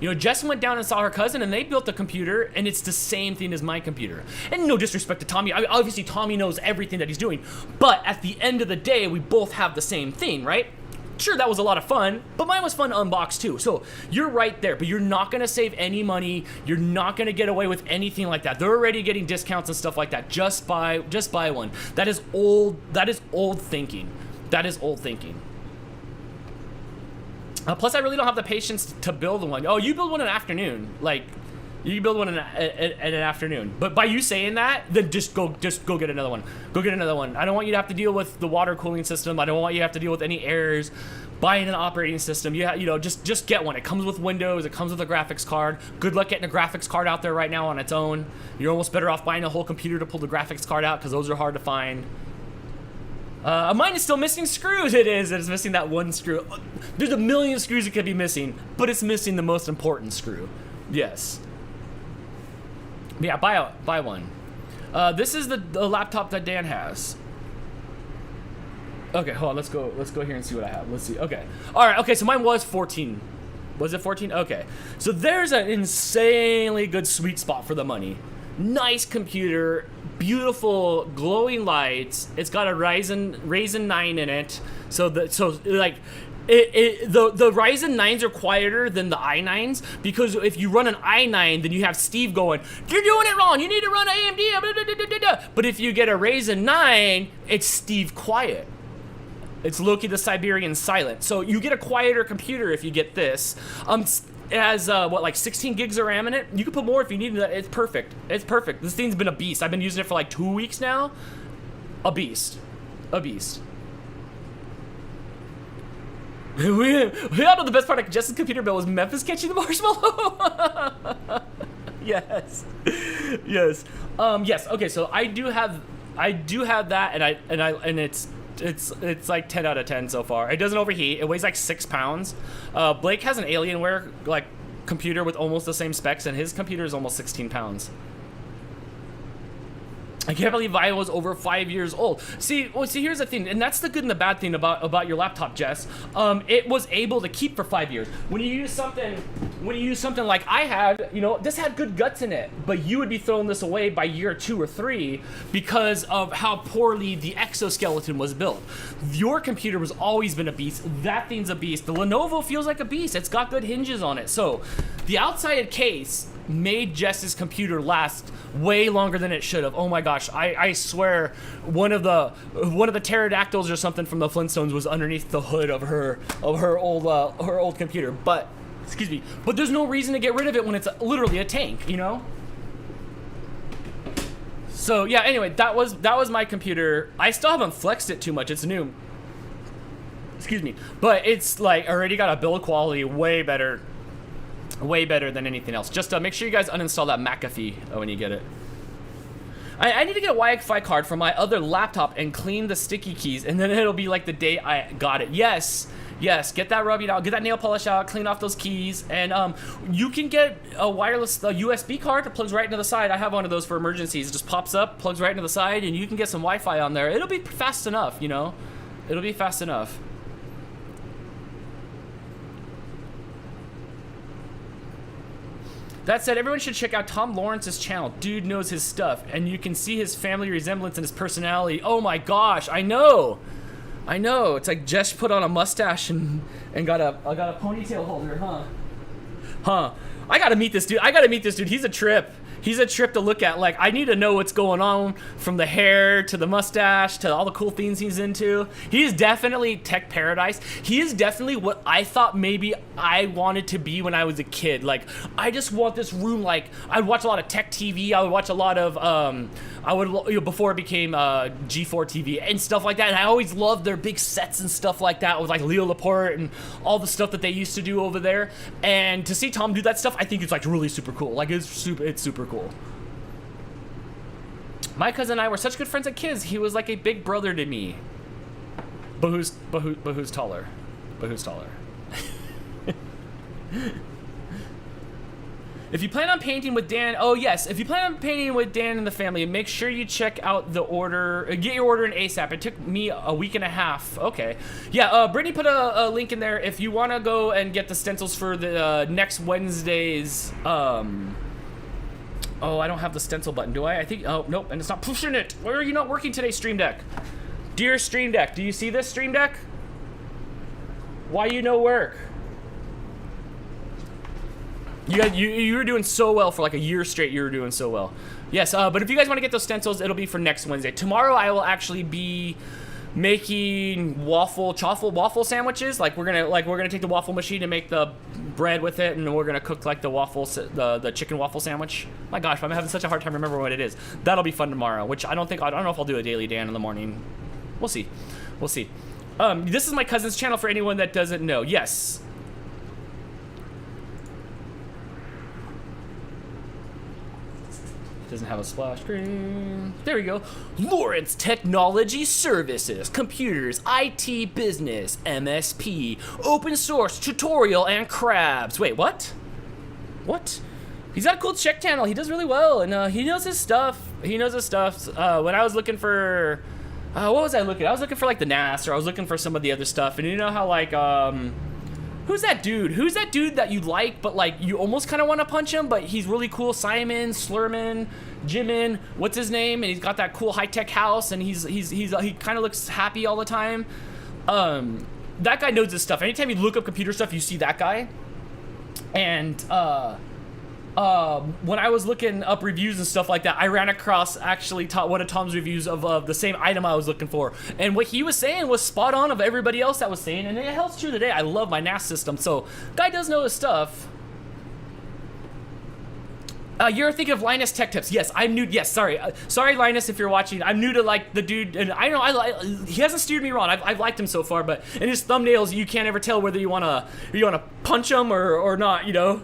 You know, Jess went down and saw her cousin, and they built a computer, and it's the same thing as my computer. And no disrespect to Tommy. I mean, obviously, Tommy knows everything that he's doing. But at the end of the day, we both have the same thing, right? Sure, that was a lot of fun, but mine was fun to unbox too. So you're right there, but you're not gonna save any money. You're not gonna get away with anything like that. They're already getting discounts and stuff like that. Just buy one. That is old thinking. That is old thinking. Plus, I really don't have the patience to build one. Oh, you build one in an afternoon. Like, you can build one in an afternoon. But by you saying that, then just go get another one. Go get another one. I don't want you to have to deal with the water cooling system. I don't want you to have to deal with any errors. Buying an operating system, you know, just get one. It comes with Windows. It comes with a graphics card. Good luck getting a graphics card out there right now on its own. You're almost better off buying a whole computer to pull the graphics card out because those are hard to find. Mine is still missing screws. It is. It's missing that one screw. There's a million screws it could be missing, but it's missing the most important screw. Yes. Yeah, buy one. This is the laptop that Dan has. Okay, hold on. Let's go here and see what I have. Let's see. Okay. All right. Okay. So mine was 14. Was it 14? Okay. So there's an insanely good sweet spot for the money. Nice computer, beautiful glowing lights. It's got a Ryzen 9 in it. So the Ryzen 9s are quieter than the i9s because if you run an i9, then you have Steve going, "You're doing it wrong. You need to run AMD." But if you get a Ryzen 9, it's Steve quiet. It's Loki the Siberian silent. So you get a quieter computer if you get this. It has, like 16 gigs of RAM in it? You can put more if you need it. It's perfect. It's perfect. This thing's been a beast. I've been using it for like 2 weeks now. A beast. A beast. We all know the best part of Jess's computer build was Memphis catching the marshmallow. Yes. Yes. Yes. Okay, so I do have that, and it's like 10 out of 10 so far. It doesn't overheat. It weighs like 6 pounds. Blake has an Alienware like computer with almost the same specs, and his computer is almost 16 pounds. I can't believe I was over 5 years old. See, here's the thing, and that's the good and the bad thing about your laptop, Jess. It was able to keep for 5 years. When you use something like I had, you know, this had good guts in it, but you would be throwing this away by year 2 or 3 because of how poorly the exoskeleton was built. Your computer has always been a beast. That thing's a beast. The Lenovo feels like a beast. It's got good hinges on it. So the outside case made Jess's computer last way longer than it should have. Oh my gosh, I swear one of the pterodactyls or something from the Flintstones was underneath the hood of her old computer. But excuse me, but there's no reason to get rid of it when it's literally a tank, you know? So yeah, anyway, that was my computer. I still haven't flexed it too much. It's new. Excuse me. But it's like already got a build quality way better than anything else. Just make sure you guys uninstall that McAfee when you get it. I need to get a Wi-Fi card from my other laptop and clean the sticky keys, and then it'll be like the day I got it. Yes, get that rubbing out, get that nail polish out, clean off those keys, and you can get a wireless USB card that plugs right into the side. I have one of those for emergencies. It just pops up, plugs right into the side, and you can get some Wi-Fi on there. It'll be fast enough, you know? It'll be fast enough. That said, everyone should check out Tom Lawrence's channel. Dude knows his stuff, and you can see his family resemblance and his personality. Oh my gosh, I know. It's like Jess put on a mustache and got a ponytail holder, huh? I gotta meet this dude. He's a trip. He's a trip to look at. Like, I need to know what's going on from the hair to the mustache to all the cool things he's into. He is definitely tech paradise. He is definitely what I thought maybe I wanted to be when I was a kid. Like, I just want this room. Like, I'd watch a lot of tech TV. I would watch a lot of, before it became G4 TV and stuff like that. And I always loved their big sets and stuff like that with like Leo Laporte and all the stuff that they used to do over there. And to see Tom do that stuff, I think it's like really super cool. Like, it's super cool. My cousin and I were such good friends as kids. He was like a big brother to me. But who's taller? If you plan on painting with Dan, oh yes, if you plan on painting with Dan and the family, make sure you check out the order, get your order in ASAP. It took me a week and a half. Okay. Yeah, Brittany put a link in there if you want to go and get the stencils for the next Wednesday's, oh, I don't have the stencil button, do I? I think, oh, nope, and it's not pushing it. Why are you not working today, Stream Deck? Dear Stream Deck, do you see this, Stream Deck? Why you no work? You were doing so well for like a year straight. You were doing so well. Yes, but if you guys want to get those stencils, it'll be for next Wednesday. Tomorrow I will actually be making waffle sandwiches. Like we're gonna take the waffle machine and make the bread with it, and we're gonna cook like the the chicken waffle sandwich. My gosh, I'm having such a hard time remembering what it is. That'll be fun tomorrow. Which I don't know if I'll do a daily Dan in the morning. We'll see. We'll see. This is my cousin's channel for anyone that doesn't know. Yes. Doesn't have a splash screen. There we go. Lawrence Technology Services, computers, IT business, MSP, open source, tutorial, and crabs. Wait, what? What? He's got a cool Czech channel. He does really well, and he knows his stuff. He knows his stuff. When I was looking for, what was I looking? I was looking for like the NAS, or I was looking for some of the other stuff. And you know how like, who's that dude? Who's that dude that you like, but like you almost kind of want to punch him, but he's really cool? Simon, Slurman, Jimin, what's his name? And he's got that cool high-tech house, and he kind of looks happy all the time. That guy knows his stuff. Anytime you look up computer stuff, you see that guy. And when I was looking up reviews and stuff like that, I ran across actually one of Tom's reviews of the same item I was looking for. And what he was saying was spot on of everybody else that was saying, and it holds true today. I love my NAS system, so guy does know his stuff. You're thinking of Linus Tech Tips. Yes, I'm new. Yes, sorry. Sorry, Linus, if you're watching. I'm new to, like, the dude, and I know, he hasn't steered me wrong. I've liked him so far, but in his thumbnails, you can't ever tell whether you want to punch him or not, you know?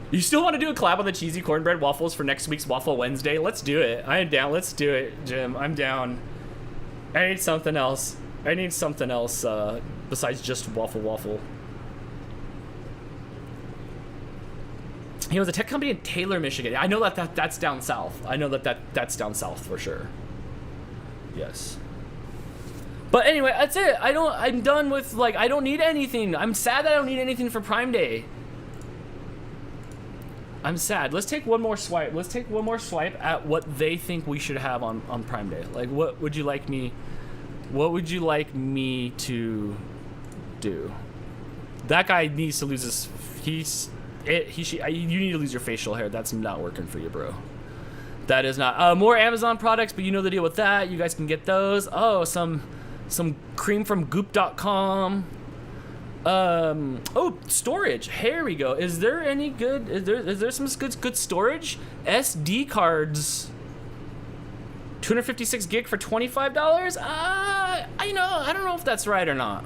You still want to do a collab on the cheesy cornbread waffles for next week's Waffle Wednesday? Let's do it. I am down. Let's do it, Jim. I'm down. I need something else. I need something else besides just waffle. He owns a tech company in Taylor, Michigan. I know that's down south. I know that's down south for sure. Yes. But anyway, that's it. I'm done with, like, I don't need anything. I'm sad that I don't need anything for Prime Day. I'm sad. Let's take one more swipe. Let's take one more swipe at what they think we should have on Prime Day. Like, what would you like me to do? That guy needs to lose his, you need to lose your facial hair. That's not working for you, bro. That is not. More Amazon products, but you know the deal with that. You guys can get those. Oh, some cream from goop.com. Oh, storage. Here we go. Is there any good? Is there some good storage? SD cards. 256 gig for $25. I don't know if that's right or not.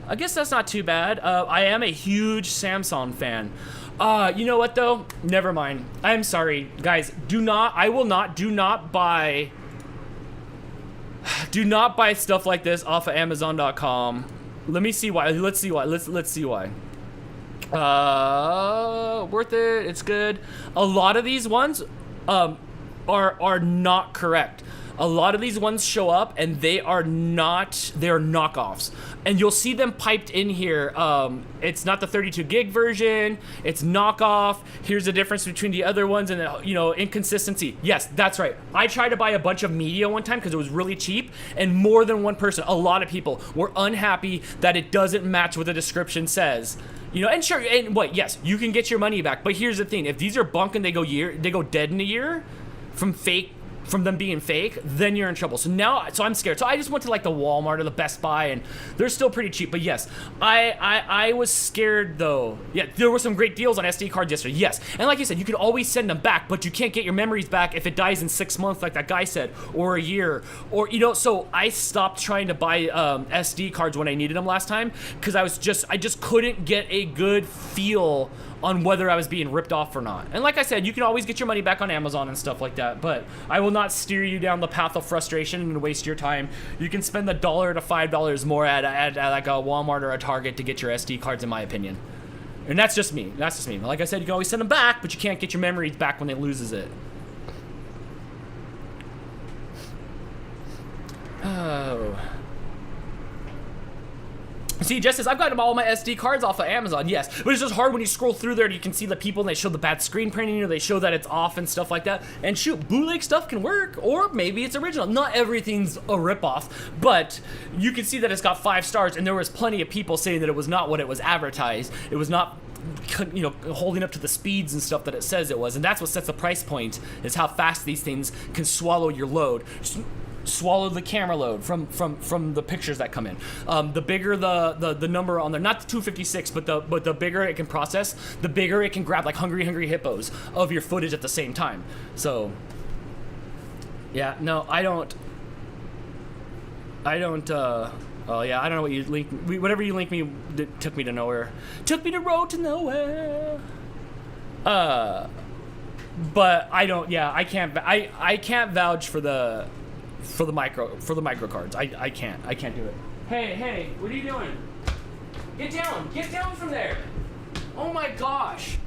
I guess that's not too bad. I am a huge Samsung fan. You know what though? Never mind. I'm sorry, guys. Do not buy stuff like this off of Amazon.com. Let me see why. Let's see why. Let's see why. Worth it. It's good. A lot of these ones are not correct. A lot of these ones show up and they're knockoffs. And you'll see them piped in here. It's not the 32 gig version. It's knockoff. Here's the difference between the other ones and, inconsistency. Yes, that's right. I tried to buy a bunch of media one time because it was really cheap, and more than one person, a lot of people were unhappy that it doesn't match what the description says. And sure, and what? Yes, you can get your money back. But here's the thing: if these are bunk and they go dead in a year from them being fake, then you're in trouble. So I'm scared. So I just went to like the Walmart or the Best Buy, and they're still pretty cheap. But yes, I was scared though. Yeah, there were some great deals on SD cards yesterday. Yes, and like you said, you can always send them back, but you can't get your memories back if it dies in 6 months, like that guy said, or a year, or So I stopped trying to buy SD cards when I needed them last time because I just couldn't get a good feel on whether I was being ripped off or not. And like I said, you can always get your money back on Amazon and stuff like that, but I will not steer you down the path of frustration and waste your time. You can spend the $1 to $5 more at like a Walmart or a Target to get your SD cards, in my opinion. And that's just me. Like I said, you can always send them back, but you can't get your memories back when it loses it. Oh. See, Jess says, I've gotten all my SD cards off of Amazon. Yes, but it's just hard when you scroll through there and you can see the people and they show the bad screen printing or they show that it's off and stuff like that. And shoot, bootleg stuff can work, or maybe it's original. Not everything's a ripoff, but you can see that it's got 5 stars, and there was plenty of people saying that it was not what it was advertised. It was not, you know, holding up to the speeds and stuff that it says it was. And that's what sets the price point, is how fast these things can swallow your load. Swallow the camera load from the pictures that come in. The bigger the number on there, not the 256, but the bigger it can process, the bigger it can grab, like hungry hippos of your footage at the same time. So yeah, no, I don't oh yeah, I don't know what you linked, whatever you linked me, it took me to nowhere. Took me to road to nowhere. But I don't, yeah, I can't vouch for the micro cards. I can't do it. Hey, what are you doing? Get down from there. Oh my gosh.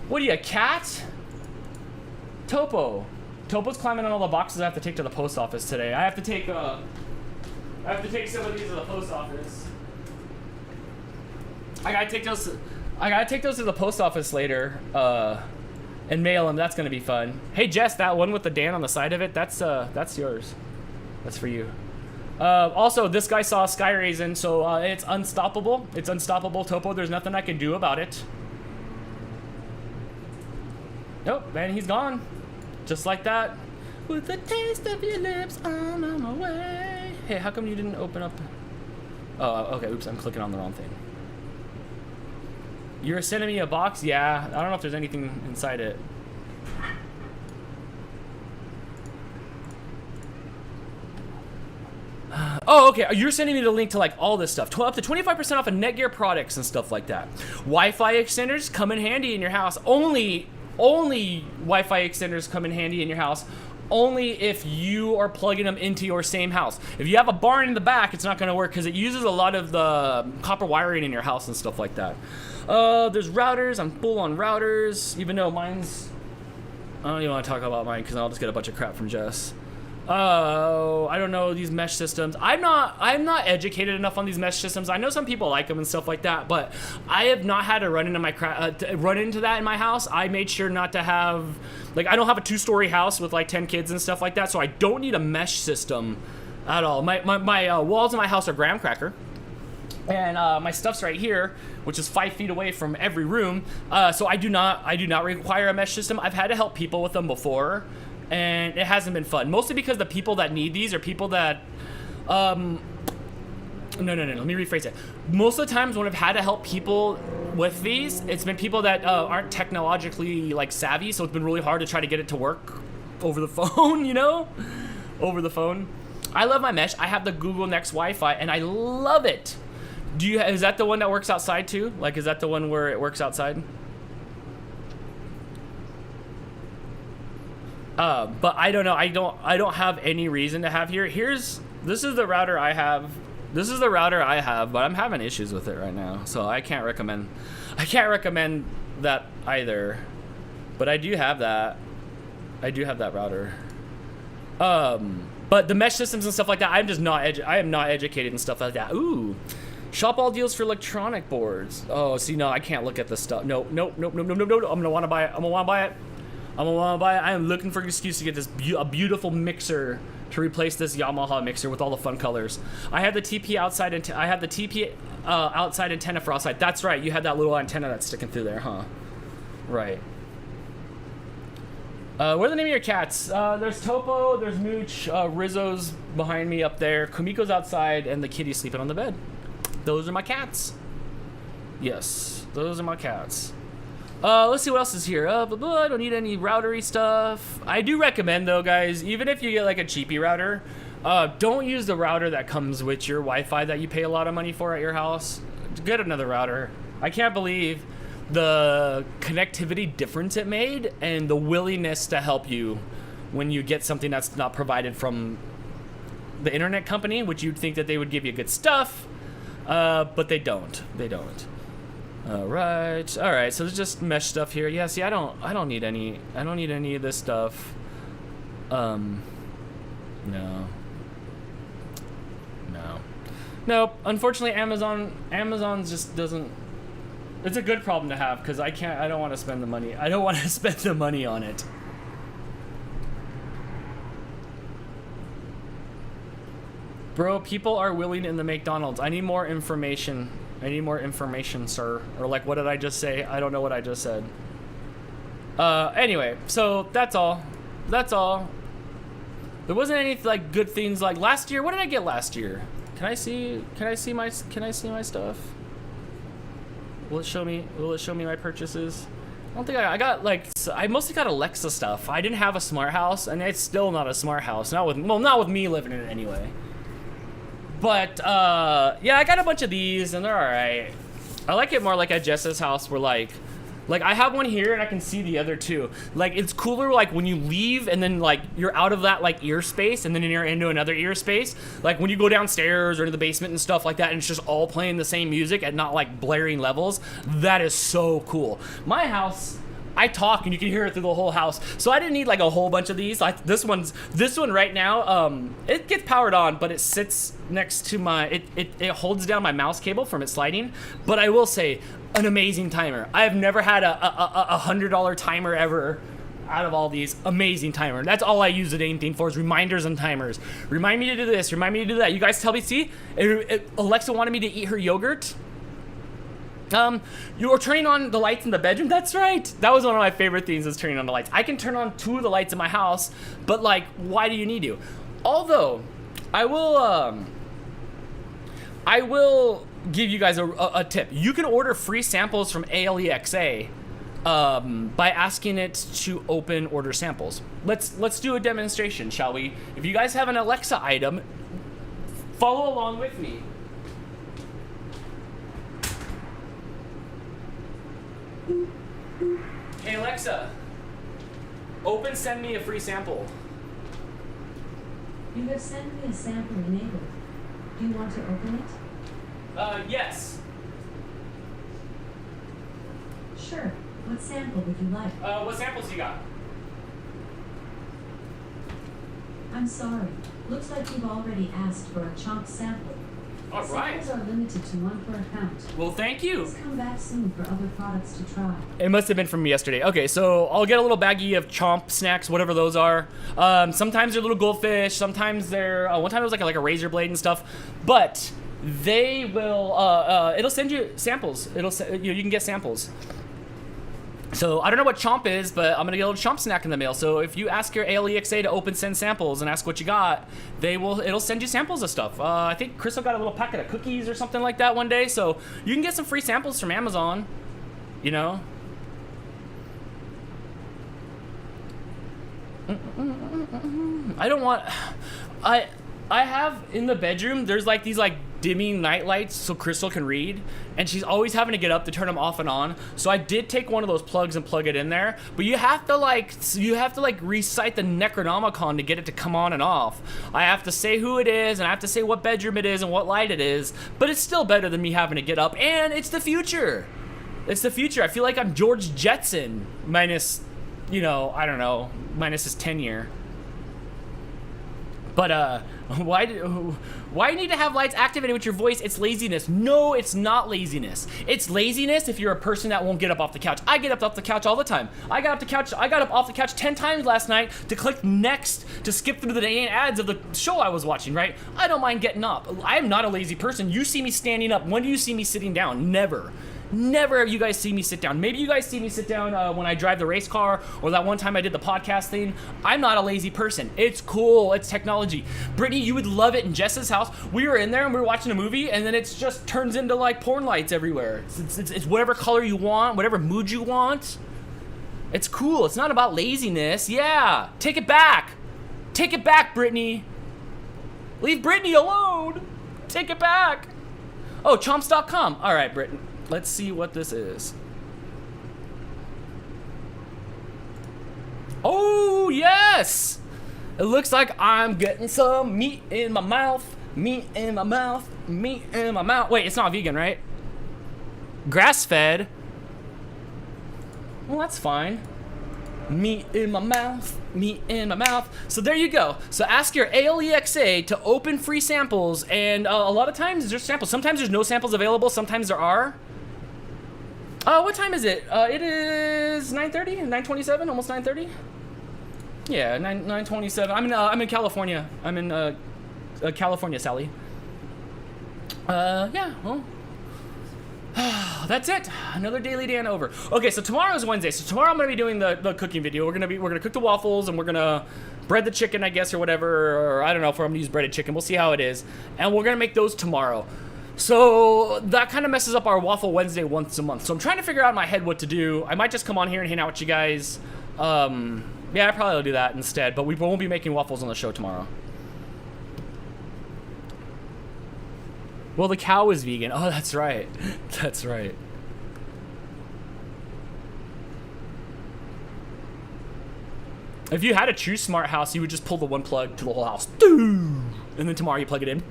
What are you, a cat? Topo's climbing on all the boxes I have to take to the post office today. I have to take some of these to the post office. I gotta take those to the post office later, and mail them. That's gonna be fun. Hey Jess, that one with the Dan on the side of it, that's yours. That's for you. Also, this guy saw Sky Raisin, so it's unstoppable. It's unstoppable, Topo. There's nothing I can do about it. Nope, man, he's gone. Just like that. With the taste of your lips, I'm on my way. Hey, how come you didn't open up? Oh, okay, oops, I'm clicking on the wrong thing. You're sending me a box? Yeah, I don't know if there's anything inside it. Oh, okay, you're sending me the link to like all this stuff. Up to 25% off of Netgear products and stuff like that. Wi-Fi extenders come in handy in your house. Only Wi-Fi extenders come in handy in your house. Only if you are plugging them into your same house. If you have a barn in the back, it's not going to work because it uses a lot of the copper wiring in your house and stuff like that. There's routers. I'm full on routers, even though mine's... I don't even want to talk about mine because I'll just get a bunch of crap from Jess. Oh, I don't know, these mesh systems. I'm not educated enough on these mesh systems. I know some people like them and stuff like that, but I have not had to run into that in my house. I made sure not to have, like, I don't have a 2-story house with like 10 kids and stuff like that, so I don't need a mesh system at all. My walls in my house are graham cracker, and my stuff's right here, which is 5 feet away from every room. So I do not require a mesh system. I've had to help people with them before, and it hasn't been fun. Mostly because the people that need these are people that, no, let me rephrase it. Most of the times when I've had to help people with these, it's been people that aren't technologically like savvy, so it's been really hard to try to get it to work over the phone, you know? Over the phone. I love my mesh. I have the Google Next Wi-Fi, and I love it. Is that the one that works outside too? Like, is that the one where it works outside? But I don't know. I don't have any reason to have here. This is the router I have. This is the router I have, but I'm having issues with it right now, so I can't recommend that either. But I do have that. I do have that router. But the mesh systems and stuff like that, I am not educated and stuff like that. Ooh. Shop all deals for electronic boards. Oh, see, no, I can't look at this stuff. No. I'm gonna want to buy it. I am looking for an excuse to get this a beautiful mixer to replace this Yamaha mixer with all the fun colors. I have the TP outside outside antenna for outside. That's right. You had that little antenna that's sticking through there, huh? Right. What are the name of your cats? There's Topo, there's Mooch, Rizzo's behind me up there, Kumiko's outside, and the kitty's sleeping on the bed. Those are my cats. Yes, those are my cats. Let's see what else is here. I don't need any routery stuff. I do recommend though, guys, even if you get like a cheapy router, don't use the router that comes with your Wi-Fi that you pay a lot of money for at your house. Get another router. I can't believe the connectivity difference it made and the willingness to help you when you get something that's not provided from the internet company, which you'd think that they would give you good stuff, but they don't. All right, so there's just mesh stuff here. Yeah, see, I don't need any of this stuff. No. Nope. Unfortunately, Amazon just doesn't. It's a good problem to have because I don't want to spend the money. I don't want to spend the money on it. Bro, people are willing in the McDonald's. I need more information. I need more information, sir. Or like, what did I just say? I don't know what I just said. Anyway, so that's all. That's all. There wasn't any like good things like last year. What did I get last year? Can I see my stuff? Will it show me my purchases? I don't think I got like, I mostly got Alexa stuff. I didn't have a smart house, and it's still not a smart house. Not with me living in it anyway. But yeah, I got a bunch of these, and they're all right. I like it more like at Jess's house, where like I have one here and I can see the other two. Like, it's cooler like when you leave and then like you're out of that like ear space and then you're into another ear space. Like when you go downstairs or into the basement and stuff like that, and it's just all playing the same music at not like blaring levels. That is so cool. My house, I talk and you can hear it through the whole house. So I didn't need like a whole bunch of these. Like this one right now, it gets powered on, but it sits next to my, it holds down my mouse cable from it sliding. But I will say, an amazing timer. I have never had a $100 timer ever out of all these. Amazing timer. That's all I use the dang thing for, is reminders and timers. Remind me to do this, remind me to do that. You guys tell me, see, Alexa wanted me to eat her yogurt. You were turning on the lights in the bedroom. That's right. That was one of my favorite things, is turning on the lights. I can turn on 2 of the lights in my house, but like, why do you need to? Although, I will give you guys a tip. You can order free samples from Alexa by asking it to open order samples. Let's do a demonstration, shall we? If you guys have an Alexa item, follow along with me. Hey Alexa, send me a free sample. You have sent me a sample enabled. Do you want to open it? Yes. Sure. What sample would you like? What samples you got? I'm sorry. Looks like you've already asked for a chomp sample. All right. Samples are limited to 1 per account. Well, thank you. Please come back soon for other products to try. It must have been from yesterday. Okay, so I'll get a little baggie of chomp snacks, whatever those are. Sometimes they're little goldfish. Sometimes they're, one time it was like a razor blade and stuff. But they will, it'll send you samples. You can get samples. So I don't know what chomp is, but I'm gonna get a little chomp snack in the mail. So if you ask your Alexa to send samples and ask what you got, it'll send you samples of stuff. I think Crystal got a little packet of cookies or something like that one day. So you can get some free samples from Amazon, you know. I have in the bedroom, there's like these like dimming night lights so Crystal can read, and she's always having to get up to turn them off and on. So I did take one of those plugs and plug it in there, but you have to like recite the Necronomicon to get it to come on and off. I have to say who it is, and I have to say what bedroom it is and what light it is, but it's still better than me having to get up, and it's the future. It's the future. I feel like I'm George Jetson minus, you know, I don't know, minus his tenure. But why do you need to have lights activated with your voice? It's laziness. No, it's not laziness. It's laziness if you're a person that won't get up off the couch. I get up off the couch all the time. I got up off the couch 10 times last night to click next to skip through the ads of the show I was watching, right? I don't mind getting up. I am not a lazy person. You see me standing up. When do you see me sitting down? Never. Never have you guys seen me sit down. Maybe you guys see me sit down when I drive the race car, or that one time I did the podcast thing. I'm not a lazy person. It's cool. It's technology. Brittany, you would love it in Jess's house. We were in there and we were watching a movie, and then it just turns into like porn lights everywhere. It's whatever color you want, whatever mood you want. It's cool. It's not about laziness. Yeah. Take it back. Take it back, Brittany. Leave Brittany alone. Take it back. Oh, chomps.com. All right, Brittany. Let's see what this is. Oh, yes! It looks like I'm getting some meat in my mouth. Meat in my mouth. Meat in my mouth. Wait, it's not vegan, right? Grass-fed. Well, that's fine. Meat in my mouth, meat in my mouth. So there you go. So ask your ALEXA to open free samples, and a lot of times there's samples. Sometimes there's no samples available, sometimes there are. What time is it? It is 9:30, 9:27, almost 9:30. Yeah, 9:27. I'm in California. I'm in California, Sally. Yeah, well. That's it. Another Daily Dan over. Okay, so tomorrow's Wednesday. So tomorrow I'm gonna be doing the cooking video. We're gonna cook the waffles and we're gonna bread the chicken, I guess, or whatever. Or I don't know if I'm gonna use breaded chicken. We'll see how it is. And we're gonna make those tomorrow. So that kind of messes up our Waffle Wednesday once a month. So I'm trying to figure out in my head what to do. I might just come on here and hang out with you guys. Yeah, I probably will do that instead. But we won't be making waffles on the show tomorrow. Well, the cow is vegan. Oh, that's right. That's right. If you had a true smart house, you would just pull the one plug to the whole house. And then tomorrow you plug it in.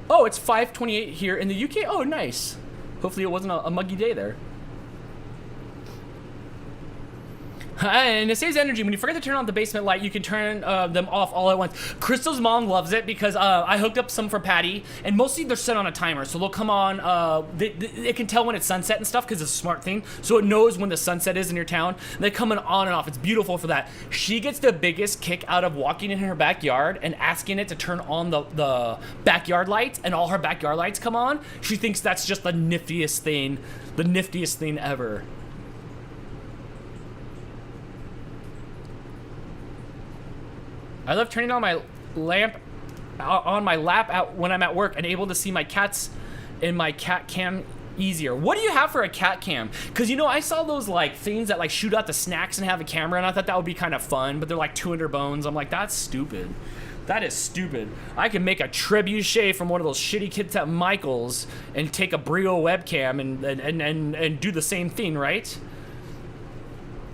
Oh, it's 5:28 here in the UK. Oh, nice. Hopefully it wasn't a muggy day there. And it saves energy. When you forget to turn on the basement light, you can turn them off all at once. Crystal's mom loves it because I hooked up some for Patty, and mostly they're set on a timer, so they'll come on. It can tell when it's sunset and stuff because it's a smart thing, so it knows when the sunset is in your town. And they come on and off. It's beautiful for that. She gets the biggest kick out of walking in her backyard and asking it to turn on the backyard lights, and all her backyard lights come on. She thinks that's just the niftiest thing ever. I love turning on my lamp on my lap when I'm at work and able to see my cats in my cat cam easier. What do you have for a cat cam? Because, you know, I saw those like things that like shoot out the snacks and have a camera, and I thought that would be kind of fun, but they're like 200 bones. I'm like, that's stupid. That is stupid. I can make a trebuchet from one of those shitty kits at Michael's and take a Brio webcam and do the same thing, right?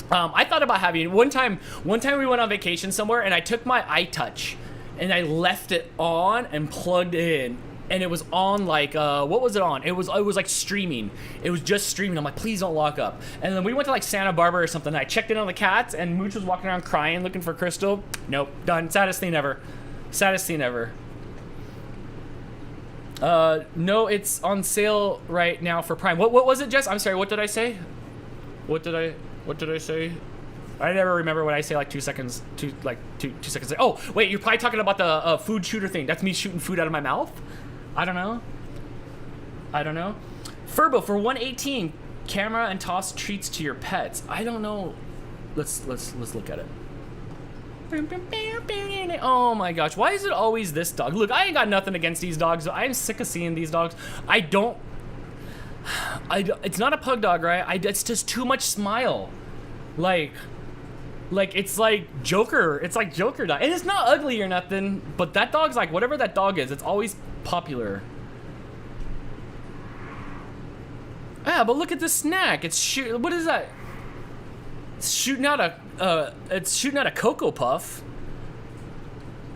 I thought about having one time we went on vacation somewhere, and I took my iTouch and I left it on and plugged it in, and it was on like what was it on? It was like streaming. It was just streaming. I'm like, please don't lock up. And then we went to like Santa Barbara or something. And I checked in on the cats, and Mooch was walking around crying, looking for Crystal. Nope, done. Saddest thing ever. Saddest thing ever. No, it's on sale right now for Prime. What was it, Jess? I'm sorry. What did I say? What did I say? I never remember what I say like 2 seconds. Two seconds. Oh, wait, you're probably talking about the food shooter thing. That's me shooting food out of my mouth? I don't know. Furbo for 118. Camera and toss treats to your pets. I don't know. Let's look at it. Oh my gosh, why is it always this dog? Look, I ain't got nothing against these dogs. I'm sick of seeing these dogs. It's not a pug dog, right? It's just too much smile. Like it's like Joker. It's like Joker dog. And it's not ugly or nothing, but that dog's like, whatever that dog is, it's always popular. Yeah, but look at this snack. What is that? It's shooting out a Cocoa Puff.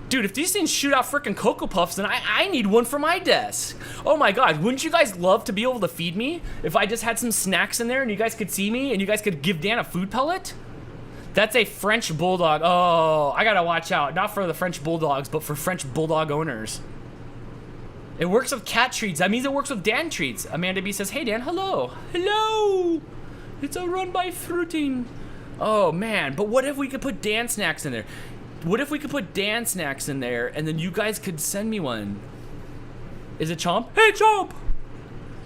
Dude, if these things shoot out freaking Cocoa Puffs, then I need one for my desk. Oh my god, wouldn't you guys love to be able to feed me? If I just had some snacks in there and you guys could see me and you guys could give Dan a food pellet? That's a French Bulldog. Oh, I gotta watch out. Not for the French Bulldogs, but for French Bulldog owners. It works with cat treats. That means it works with Dan treats. Amanda B says, hey Dan, hello. Hello! It's a run by fruiting. Oh man, but what if we could put Dan snacks in there? What if we could put Dan snacks in there and then you guys could send me one? Is it Chomp? Hey Chomp!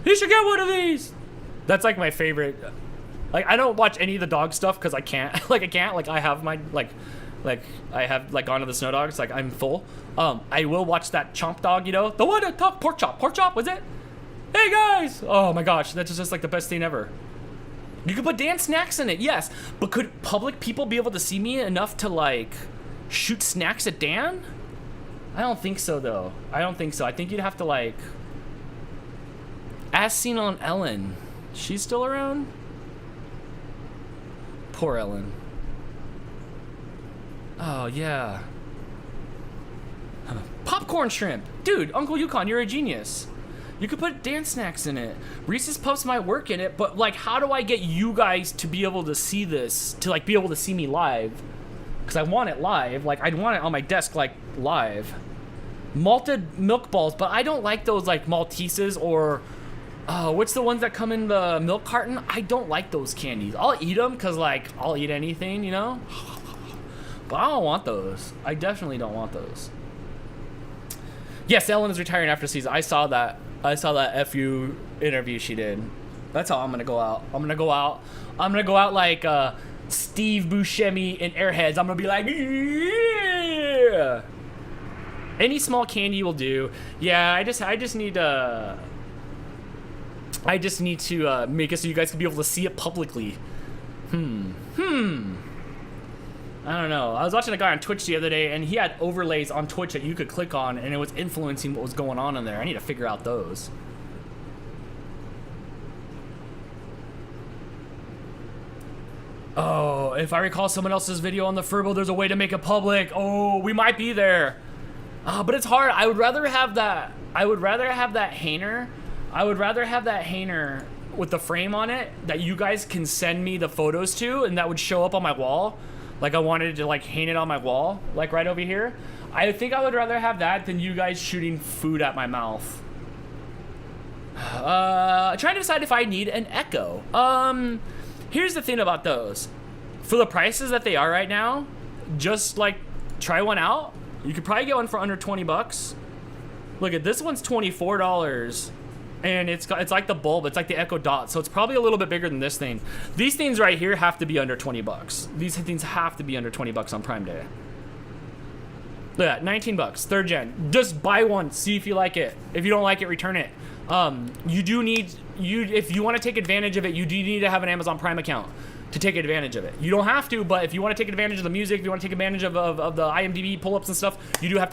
You should get one of these! That's like my favorite. Like, I don't watch any of the dog stuff because I can't. Like, I have my, I have, like, Gone to the Snow Dogs. Like, I'm full. I will watch that Chomp dog, you know? The one that talked Pork Chop. Pork Chop, was it? Hey, guys! Oh, my gosh. That's just, like, the best thing ever. You could put Dan snacks in it, yes. But could public people be able to see me enough to, like, shoot snacks at Dan? I don't think so, though. I don't think so. I think you'd have to, like... As seen on Ellen. She's still around? Poor Ellen. Oh, yeah. Popcorn shrimp. Dude, Uncle Yukon, you're a genius. You could put dance snacks in it. Reese's Puffs might work in it, but like, how do I get you guys to be able to see this, to like be able to see me live? Because I want it live. Like, I'd want it on my desk, like, live. Malted milk balls, but I don't like those, like, Maltesers or, what's the ones that come in the milk carton? I don't like those candies. I'll eat them because, like, I'll eat anything, you know? But I don't want those. I definitely don't want those. Yes, Ellen is retiring after season. I saw that FU interview she did. That's how I'm going to go out. I'm going to go out like, Steve Buscemi in Airheads. I'm gonna be like, yeah. Any small candy will do. Yeah, I just need to make it so you guys can be able to see it publicly. I don't know. I was watching a guy on Twitch the other day, and he had overlays on Twitch that you could click on, and it was influencing what was going on in there. I need to figure out those. Oh, if I recall someone else's video on the Furbo, there's a way to make it public. Oh, we might be there. But it's hard. I would rather have that hanger. I would rather have that hanger with the frame on it that you guys can send me the photos to, and that would show up on my wall. Like, I wanted to, like, hang it on my wall, like, right over here. I think I would rather have that than you guys shooting food at my mouth. Trying to decide if I need an Echo. Here's the thing about those. For the prices that they are right now, just like try one out. You could probably get one for under 20 bucks. Look at this one's $24. And it's like the bulb, it's like the Echo Dot, so it's probably a little bit bigger than this thing. These things right here have to be under 20 bucks. These things have to be under 20 bucks on Prime Day. Look at that, 19 bucks, 3rd gen. Just buy one, see if you like it. If you don't like it, return it. If you want to take advantage of it, you do need to have an Amazon Prime account to take advantage of it. You don't have to, but if you want to take advantage of the music, if you want to take advantage of the IMDb pull-ups and stuff, you do have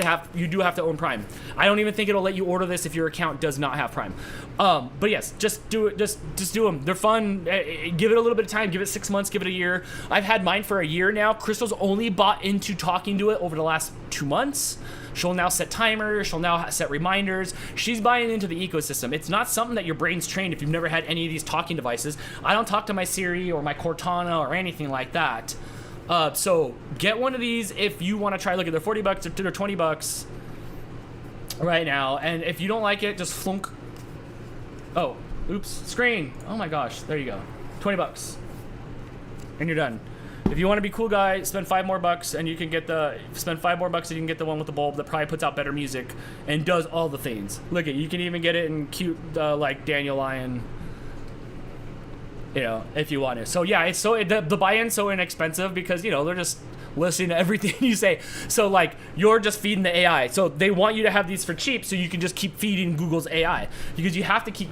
to own Prime. I don't even think it'll let you order this if your account does not have Prime. But yes, just do it. Just do them. They're fun. Give it a little bit of time. Give it 6 months. Give it a year. I've had mine for a year now. Crystal's only bought into talking to it over the last 2 months. She'll now set timers. She'll now set reminders. She's buying into the ecosystem. It's not something that your brain's trained if you've never had any of these talking devices. I don't talk to my Siri or my Cortana or anything like that. So get one of these if you want to try. Look at they're 40 bucks or they're 20 bucks right now. And if you don't like it, just flunk. Oh, oops, screen. Oh my gosh, there you go. 20 bucks. And you're done. If you want to be cool guy, spend $5 more and you can get spend $5 more and you can get the one with the bulb that probably puts out better music and does all the things. Look at, you can even get it in cute like Dandelion, you know, if you want to. So yeah, it's the buy-in's so inexpensive because, you know, they're just listening to everything you say. So like you're just feeding the AI. So they want you to have these for cheap so you can just keep feeding Google's AI because you have to keep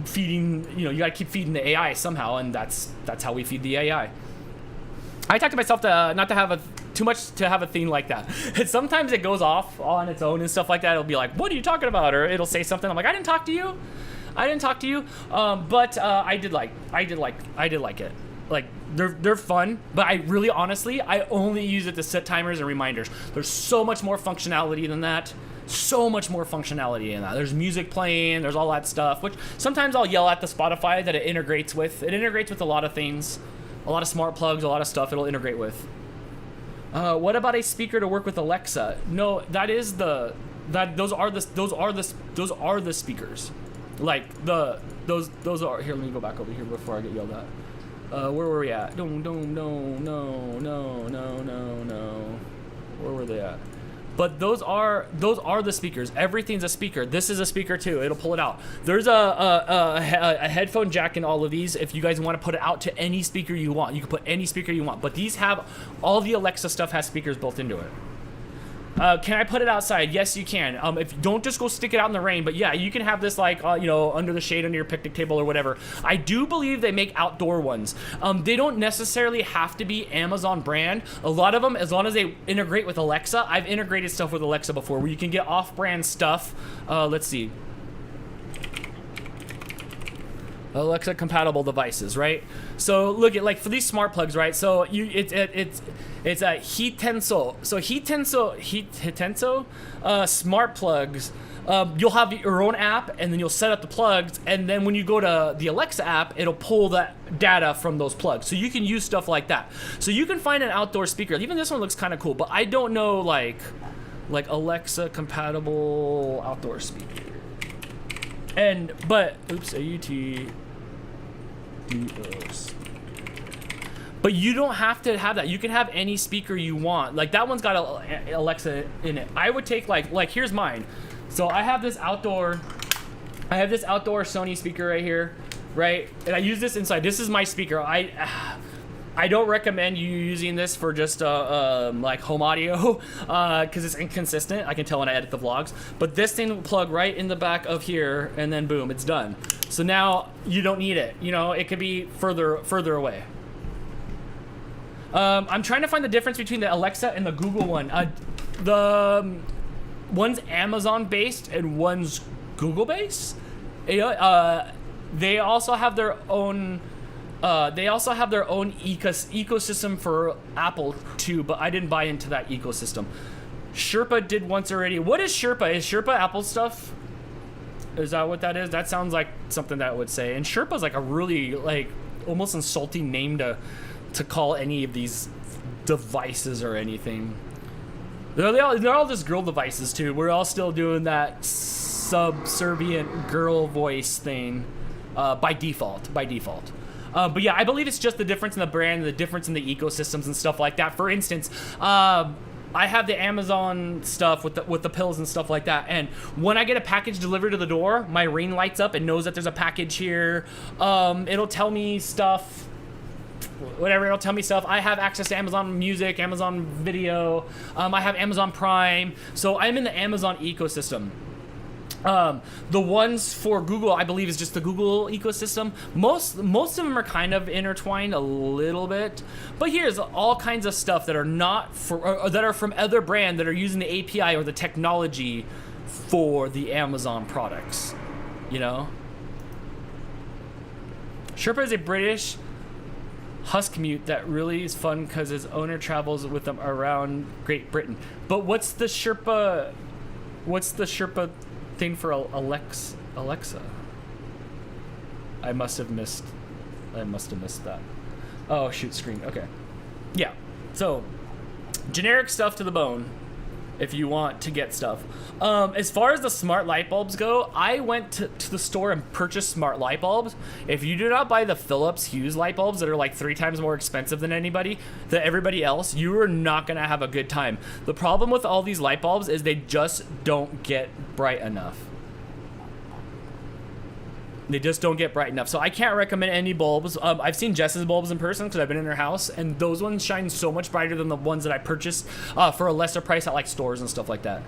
feeding, you know, you got to keep feeding the AI somehow, and that's how we feed the AI. I talk to myself to not to have too much to have a theme like that. And sometimes it goes off on its own and stuff like that. It'll be like, "What are you talking about?" Or it'll say something. I'm like, "I didn't talk to you. I didn't talk to you." But I did like it. Like they're fun. But I really, honestly, I only use it to set timers and reminders. There's so much more functionality than that. So much more functionality in that. There's music playing. There's all that stuff. Which sometimes I'll yell at the Spotify that it integrates with. It integrates with a lot of things. A lot of smart plugs, a lot of stuff it'll integrate with. What about a speaker to work with Alexa? No, those are the speakers. Like those are here. Let me go back over here before I get yelled at. Where were we at? No. Where were they at? But those are the speakers. Everything's a speaker. This is a speaker too. It'll pull it out. There's a headphone jack in all of these. If you guys want to put it out to any speaker you want, you can put any speaker you want. But these have all the Alexa stuff has speakers built into it. Can I put it outside? Yes, you can. If don't just go stick it out in the rain, but yeah, you can have this like you know, under the shade under your picnic table or whatever. I do believe they make outdoor ones. They don't necessarily have to be Amazon brand. A lot of them, as long as they integrate with Alexa, I've integrated stuff with Alexa before where you can get off-brand stuff. Let's see. Alexa compatible devices, right? So look at like for these smart plugs, right? So it's a Hitenso. So Hitenso smart plugs you'll have your own app, and then you'll set up the plugs, and then when you go to the Alexa app, it'll pull that data from those plugs. So you can use stuff like that. So you can find an outdoor speaker. Even this one looks kind of cool, but I don't know like Alexa compatible outdoor speaker. But oops, AUT. But you don't have to have that. You can have any speaker you want. Like that one's got a Alexa in it. I would take like here's mine. So I have this outdoor Sony speaker right here, right? And I use this inside. This is my speaker. I don't recommend you using this for just like home audio because it's inconsistent. I can tell when I edit the vlogs. But this thing will plug right in the back of here, and then boom, it's done. So now you don't need it. You know, it could be further away. I'm trying to find the difference between the Alexa and the Google one. One's Amazon based and one's Google based. They also have their own. Ecosystem for Apple too, but I didn't buy into that ecosystem. Sherpa did once already. What is Sherpa? Is Sherpa Apple stuff? Is that what that is? That sounds like something that I would say. And Sherpa's like a really like almost insulting name to call any of these devices or anything. They're all just girl devices too. We're all still doing that subservient girl voice thing by default. But yeah, I believe it's just the difference in the brand, the difference in the ecosystems and stuff like that. For instance, I have the Amazon stuff with the pills and stuff like that. And when I get a package delivered to the door, my ring lights up and knows that there's a package here. It'll tell me stuff. Whatever, it'll tell me stuff. I have access to Amazon Music, Amazon Video. I have Amazon Prime. So I'm in the Amazon ecosystem. The ones for Google, I believe, is just the Google ecosystem. Most of them are kind of intertwined a little bit. But here's all kinds of stuff that are not or that are from other brands that are using the API or the technology for the Amazon products. You know? Sherpa is a British husk mute that really is fun because his owner travels with them around Great Britain. But what's the Sherpa thing for Alexa? I must have missed that. Oh, shoot, screen. Okay. Yeah. So, generic stuff to the bone if you want to get stuff. As far as the smart light bulbs go, I went to the store and purchased smart light bulbs. If you do not buy the Philips Hue light bulbs that are like 3 times more expensive than everybody else, you are not gonna have a good time. The problem with all these light bulbs is they just don't get bright enough. They just don't get bright enough. So I can't recommend any bulbs. I've seen Jess's bulbs in person because I've been in her house, and those ones shine so much brighter than the ones that I purchased for a lesser price at like stores and stuff like that.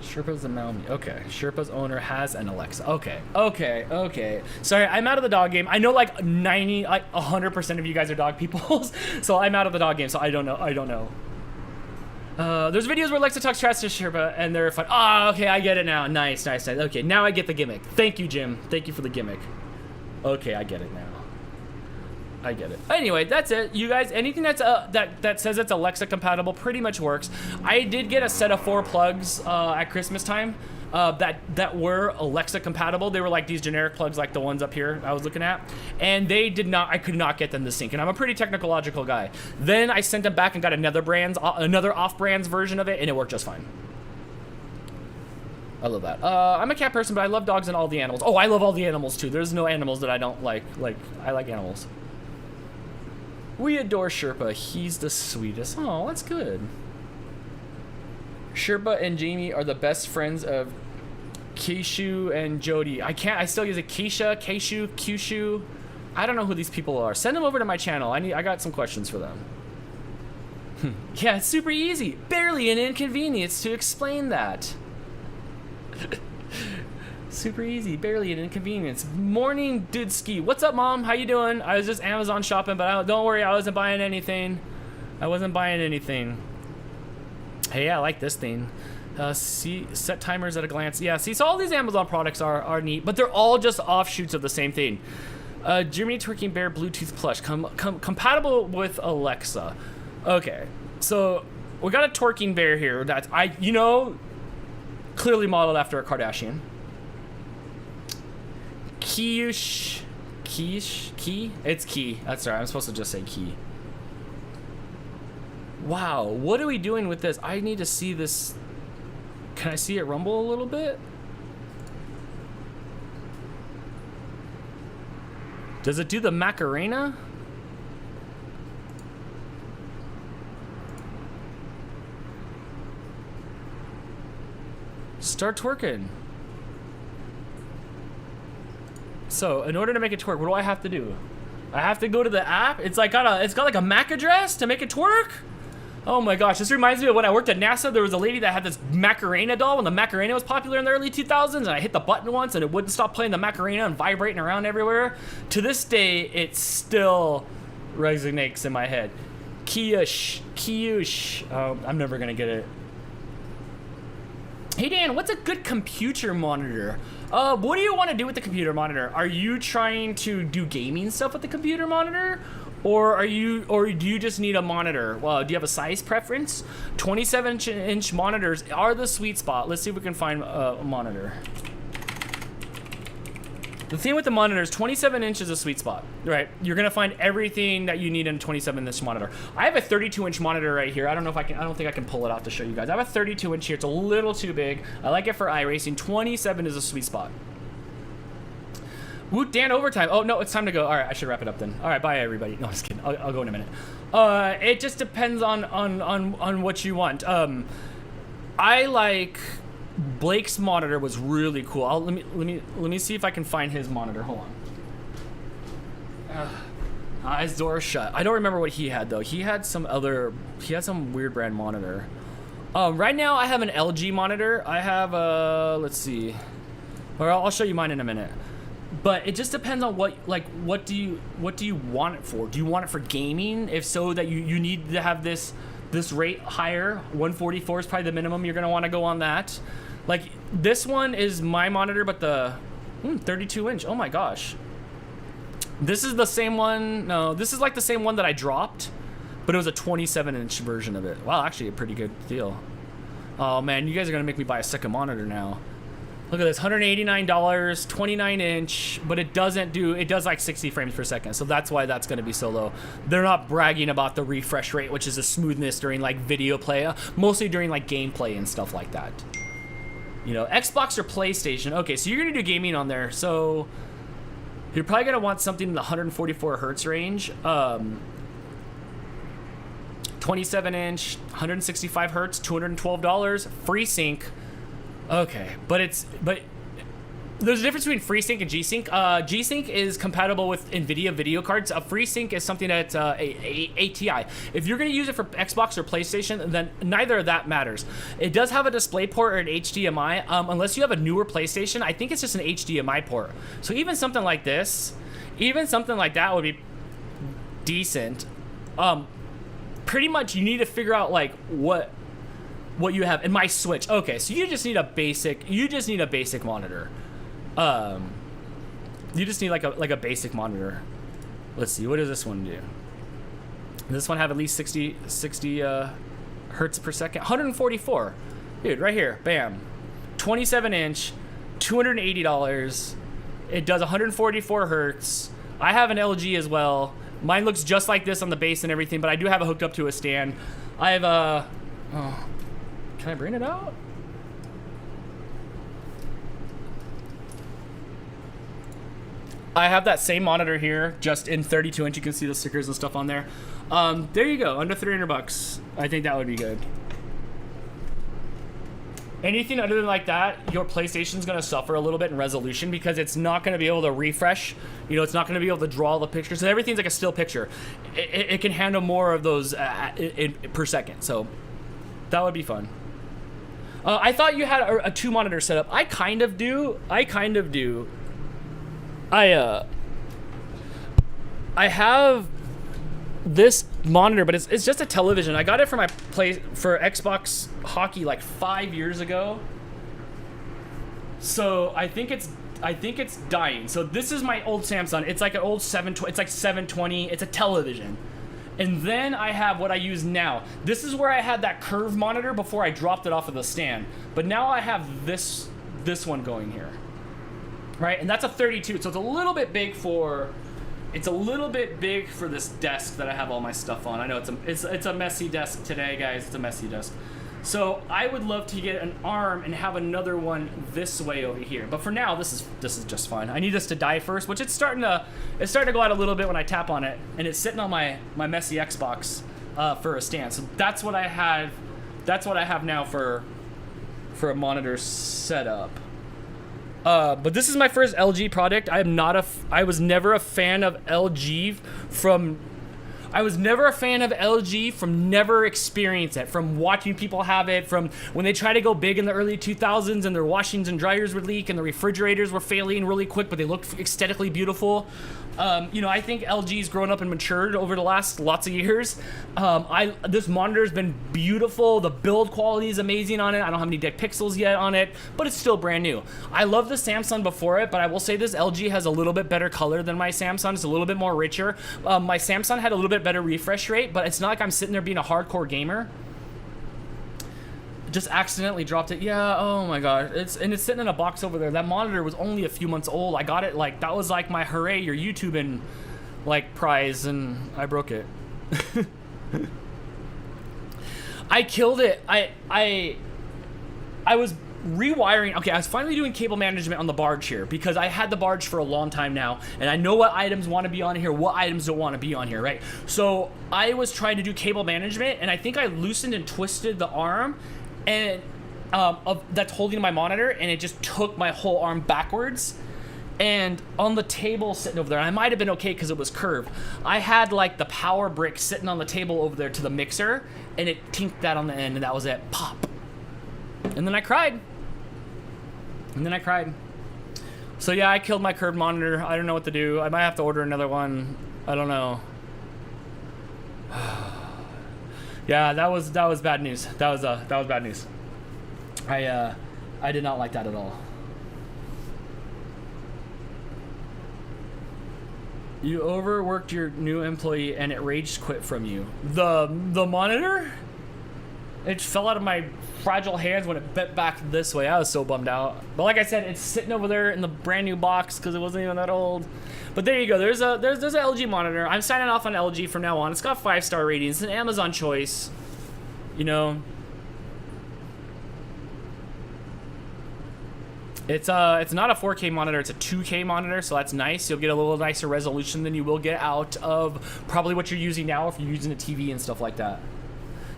Sherpa's a Maumi. Okay. Sherpa's owner has an Alexa. Okay. Sorry, I'm out of the dog game. I know like 100% of you guys are dog people, so I'm out of the dog game, so I don't know. There's videos where Alexa talks trash to Sherpa, and they're fun. Oh, okay, I get it now. Nice. Okay, now I get the gimmick. Thank you, Jim. Thank you for the gimmick. Okay, I get it now. I get it. Anyway, that's it. You guys, anything that's that says it's Alexa compatible pretty much works. I did get a set of 4 plugs at Christmas time that were Alexa compatible. They were like these generic plugs like the ones up here I was looking at, and I could not get them to sync, and I'm a pretty technological guy. Then I sent them back and got another off-brands version of it, and it worked just fine. I love that. I'm a cat person, but I love dogs and all the animals. Oh, I love all the animals too. There's no animals that I don't like. I like animals. We adore Sherpa. He's the sweetest. Oh, that's good. Sherpa and Jamie are the best friends of Keishu and Jody. I still use it. Keishu, Kyushu. I don't know who these people are. Send them over to my channel. I got some questions for them. Yeah, it's super easy. Barely an inconvenience to explain that. Super easy, barely an inconvenience. Morning, Dudski. What's up, Mom? How you doing? I was just Amazon shopping, but don't worry, I wasn't buying anything. Hey, I like this thing. See, set timers at a glance. Yeah, see, so all these Amazon products are neat, but they're all just offshoots of the same thing. Germany Twerking Bear Bluetooth plush, compatible with Alexa. Okay, so we got a twerking bear here that's clearly modeled after a Kardashian. Key? It's key. That's right. I'm supposed to just say key. Wow, what are we doing with this? I need to see this. Can I see it rumble a little bit? Does it do the Macarena? Start twerking. So, in order to make it twerk, what do I have to do? I have to go to the app. It's got like a MAC address to make it twerk. Oh my gosh, this reminds me of when I worked at NASA. There was a lady that had this Macarena doll when the Macarena was popular in the early 2000s, and I hit the button once and it wouldn't stop playing the Macarena and vibrating around everywhere. To this day, it still resonates in my head. Kiyush. I'm never gonna get it. Hey Dan, what's a good computer monitor? What do you want to do with the computer monitor? Are you trying to do gaming stuff with the computer monitor? Or do you just need a monitor? Well, do you have a size preference? 27-inch monitors are the sweet spot. Let's see if we can find a monitor. The thing with the monitor is 27 inch is a sweet spot, right? You're gonna find everything that you need in a 27-inch monitor. I have a 32-inch monitor right here. I don't think I can pull it out to show you guys. I have a 32-inch here. It's a little too big. I like it for iRacing. 27 is a sweet spot. Woot Dan overtime. Oh no, it's time to go. All right, I should wrap it up then. All right, bye everybody. No, just kidding. I'll go in a minute. It just depends on what you want. I like Blake's monitor was really cool. Let me see if I can find his monitor. Hold on. His door shut. I don't remember what he had though. He had some weird brand monitor. Right now I have an LG monitor. I have let's see. Or I'll show you mine in a minute. But it just depends on what do you want it for? Do you want it for gaming? If so, that you need to have this rate higher. 144 is probably the minimum you're gonna want to go on that. Like this one is my monitor, but the 32 inch. Oh my gosh. This is the same one. No, this is like the same one that I dropped, but it was a 27-inch version of it. Wow, actually a pretty good deal. Oh man, you guys are gonna make me buy a second monitor now. Look at this, $189, 29-inch, but it does like 60 frames per second, so that's why that's gonna be so low. They're not bragging about the refresh rate, which is the smoothness during like video play, mostly during like gameplay and stuff like that. You know, Xbox or PlayStation. Okay, so you're gonna do gaming on there, so you're probably gonna want something in the 144 hertz range. 27-inch, 165 hertz, $212, FreeSync. Okay, but there's a difference between FreeSync and G-Sync. G-Sync is compatible with NVIDIA video cards. FreeSync is something that's ATI. If you're going to use it for Xbox or PlayStation, then neither of that matters. It does have a display port or an HDMI. Unless you have a newer PlayStation, I think it's just an HDMI port. So even something like this, even something like that would be decent. Pretty much you need to figure out like what you have. In my Switch, okay, so you just need a basic monitor. You just need like a basic monitor. Let's see, what does this one do? Does this one have at least 60 hertz per second? 144, dude, right here, bam. 27-inch, $280. It does 144 hertz. I have an LG as well. Mine looks just like this on the base and everything, but I do have it hooked up to a stand. I have a can I bring it out? I have that same monitor here, just in 32-inch. You can see the stickers and stuff on there. There you go, under $300. I think that would be good. Anything other than like that, your PlayStation's gonna suffer a little bit in resolution because it's not gonna be able to refresh. You know, it's not gonna be able to draw the pictures. So everything's like a still picture. It can handle more of those per second. So that would be fun. I thought you had a 2-monitor setup. I kind of do. I have this monitor, but it's just a television. I got it for my for Xbox hockey like 5 years ago. So I think it's think it's dying. So this is my old Samsung. It's like an old 720. It's like 720. It's a television. And then I have what I use now. This is where I had that curved monitor before I dropped it off of the stand. But now I have this one going here, right? And that's a 32. So it's a little bit big for this desk that I have all my stuff on. I know it's a messy desk today, guys. It's a messy desk. So I would love to get an arm and have another one this way over here. But for now, this is just fine. I need this to die first, which it's starting to go out a little bit when I tap on it, and it's sitting on my messy Xbox for a stand. So that's what I have. That's what I have now for a monitor setup. But this is my first LG product. I was never a fan of LG from never experiencing it, from watching people have it, from when they try to go big in the early 2000s and their washings and dryers would leak and the refrigerators were failing really quick, but they looked aesthetically beautiful. I think LG's grown up and matured over the last lots of years. This monitor's been beautiful. The build quality is amazing on it. I don't have any deck pixels yet on it, but it's still brand new. I love the Samsung before it, but I will say this LG has a little bit better color than my Samsung. It's a little bit more richer. My Samsung had a little bit better refresh rate, but it's not like I'm sitting there being a hardcore gamer. Just accidentally dropped it. Yeah, oh my god. It's sitting in a box over there. That monitor was only a few months old. I got it like that was like my hooray, you're YouTubing like prize, and I broke it. I killed it. I was rewiring. Okay, I was finally doing cable management on the barge here because I had the barge for a long time now, and I know what items want to be on here, what items don't want to be on here, right? So I was trying to do cable management, and I think I loosened and twisted the arm and that's holding my monitor, and it just took my whole arm backwards. And on the table sitting over there, I might have been okay because it was curved. I had like the power brick sitting on the table over there to the mixer, and it tinked that on the end, and that was it. Pop. And then I cried. So yeah, I killed my curved monitor. I don't know what to do. I might have to order another one. I don't know. Yeah, that was bad news. That was bad news. I did not like that at all. You overworked your new employee and it rage quit from you. The monitor? It fell out of my fragile hands when it bent back this way. I was so bummed out. But like I said, it's sitting over there in the brand new box because it wasn't even that old. But there you go. There's a LG monitor. I'm signing off on LG from now on. It's got 5-star ratings. It's an Amazon choice. You know. It's not a 4K monitor. It's a 2K monitor, so that's nice. You'll get a little nicer resolution than you will get out of probably what you're using now if you're using a TV and stuff like that.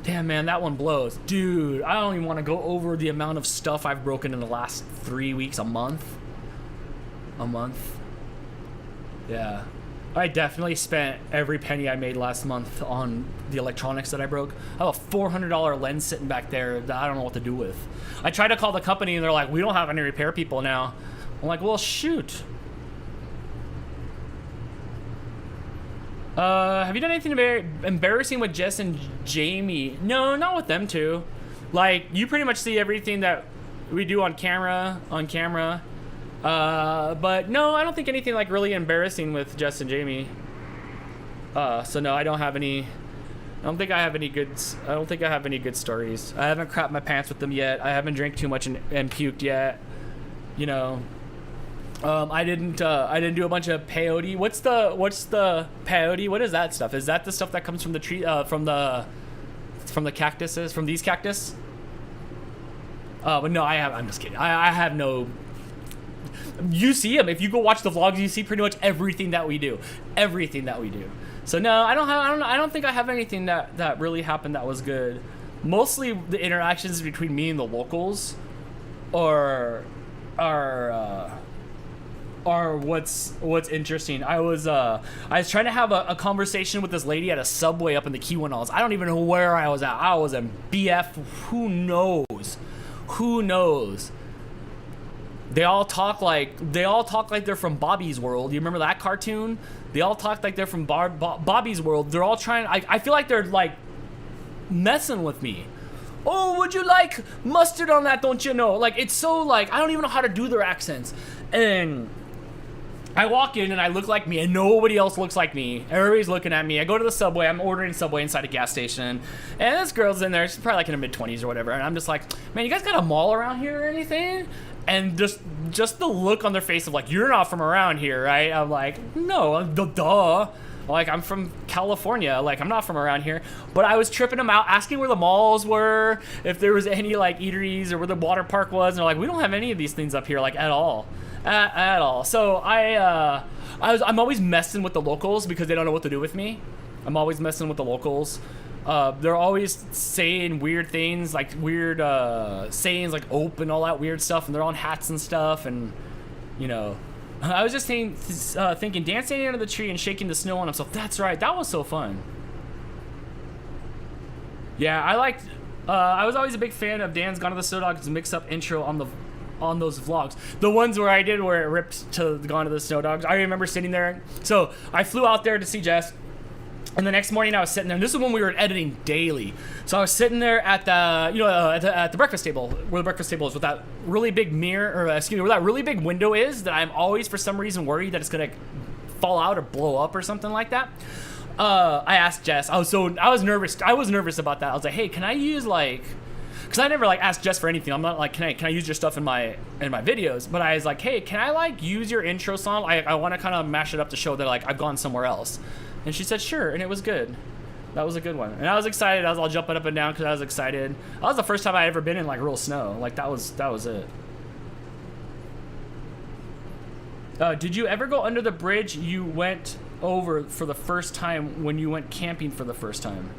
Damn, man, that one blows. Dude, I don't even want to go over the amount of stuff I've broken in the last 3 weeks, a month. Yeah. I definitely spent every penny I made last month on the electronics that I broke. I have a $400 lens sitting back there that I don't know what to do with. I tried to call the company and they're like, we don't have any repair people now. I'm like, well, shoot. Have you done anything very embarrassing with Jess and Jamie? No, not with them two. Like, you pretty much see everything that we do on camera. But no, I don't think anything like really embarrassing with Jess and Jamie. So no, I don't have any. I don't think I have any good stories. I haven't crapped my pants with them yet. I haven't drank too much and puked yet. You know. I didn't do a bunch of peyote. What's the peyote? What is that stuff? Is that the stuff that comes from the tree, from the cactuses, from these cactus? But no, I'm just kidding. I have no. You see them if you go watch the vlogs. You see pretty much everything that we do. So no, I don't think I have anything that really happened that was good. Mostly the interactions between me and the locals, are what's interesting. I was trying to have a conversation with this lady at a Subway up in the Keweenaws. I don't even know where I was at. I was in BF. Who knows? They all talk like they're from Bobby's World. You remember that cartoon? They all talk like they're from Bobby's World. They're all trying. I feel like they're like messing with me, oh, would you like mustard on that, don't you know? Like, it's so, like, I don't even know how to do their accents. And I walk in and I look like me and nobody else looks like me. Everybody's looking at me. I go to the Subway. I'm ordering Subway inside a gas station. And this girl's in there. She's probably like in her mid-20s or whatever. And I'm just like, man, you guys got a mall around here or anything? And just the look on their face of like, you're not from around here, right? I'm like, no, duh. Like, I'm from California. Like, I'm not from around here. But I was tripping them out, asking where the malls were, if there was any like eateries or where the water park was. And they're like, we don't have any of these things up here, like at all. At all. So I'm always messing with the locals because they don't know what to do with me. I'm always messing with the locals. They're always saying weird things, like weird sayings like "ope" and all that weird stuff, and they're on hats and stuff, and you know. I was just thinking, Dan standing under the tree and shaking the snow on himself. That's right, that was so fun. Yeah, I was always a big fan of Dan's Gone to the Snow Dogs mix-up intro on those vlogs. The ones where it ripped to Gone to the Snow Dogs. I remember sitting there. So I flew out there to see Jess. And the next morning I was sitting there, and this is when we were editing daily. So I was sitting there at the, at the breakfast table, where the breakfast table is, with that really big mirror, or where that really big window is, that I'm always for some reason worried that it's gonna fall out or blow up or something like that. I asked Jess, I was nervous. I was nervous about that. I was like, hey, can I use because I never asked Jess for anything. I'm not like, can I use your stuff in my videos? But I was like, hey, can I use your intro song? I want to kind of mash it up to show that I've gone somewhere else. And she said, sure, and it was good. That was a good one. And I was excited. I was all jumping up and down because I was excited. That was the first time I ever been in real snow. That was it. Did you ever go under the bridge you went over for the first time when you went camping for the first time?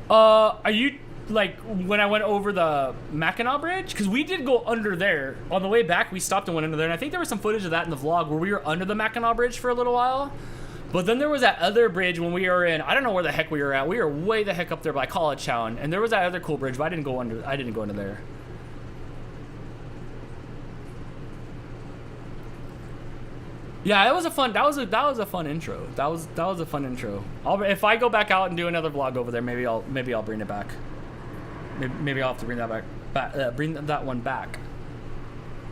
Are you when I went over the Mackinac Bridge? Because we did go under there. On the way back, we stopped and went under there. And I think there was some footage of that in the vlog where we were under the Mackinac Bridge for a little while. But then there was that other bridge when we were in, I don't know where the heck we were at. We were way the heck up there by College Town. And there was that other cool bridge, but I didn't go under there. Yeah, that was a fun intro. That was a fun intro. If I go back out and do another vlog over there, maybe I'll bring it back. Maybe I'll have to bring that back. Bring that one back.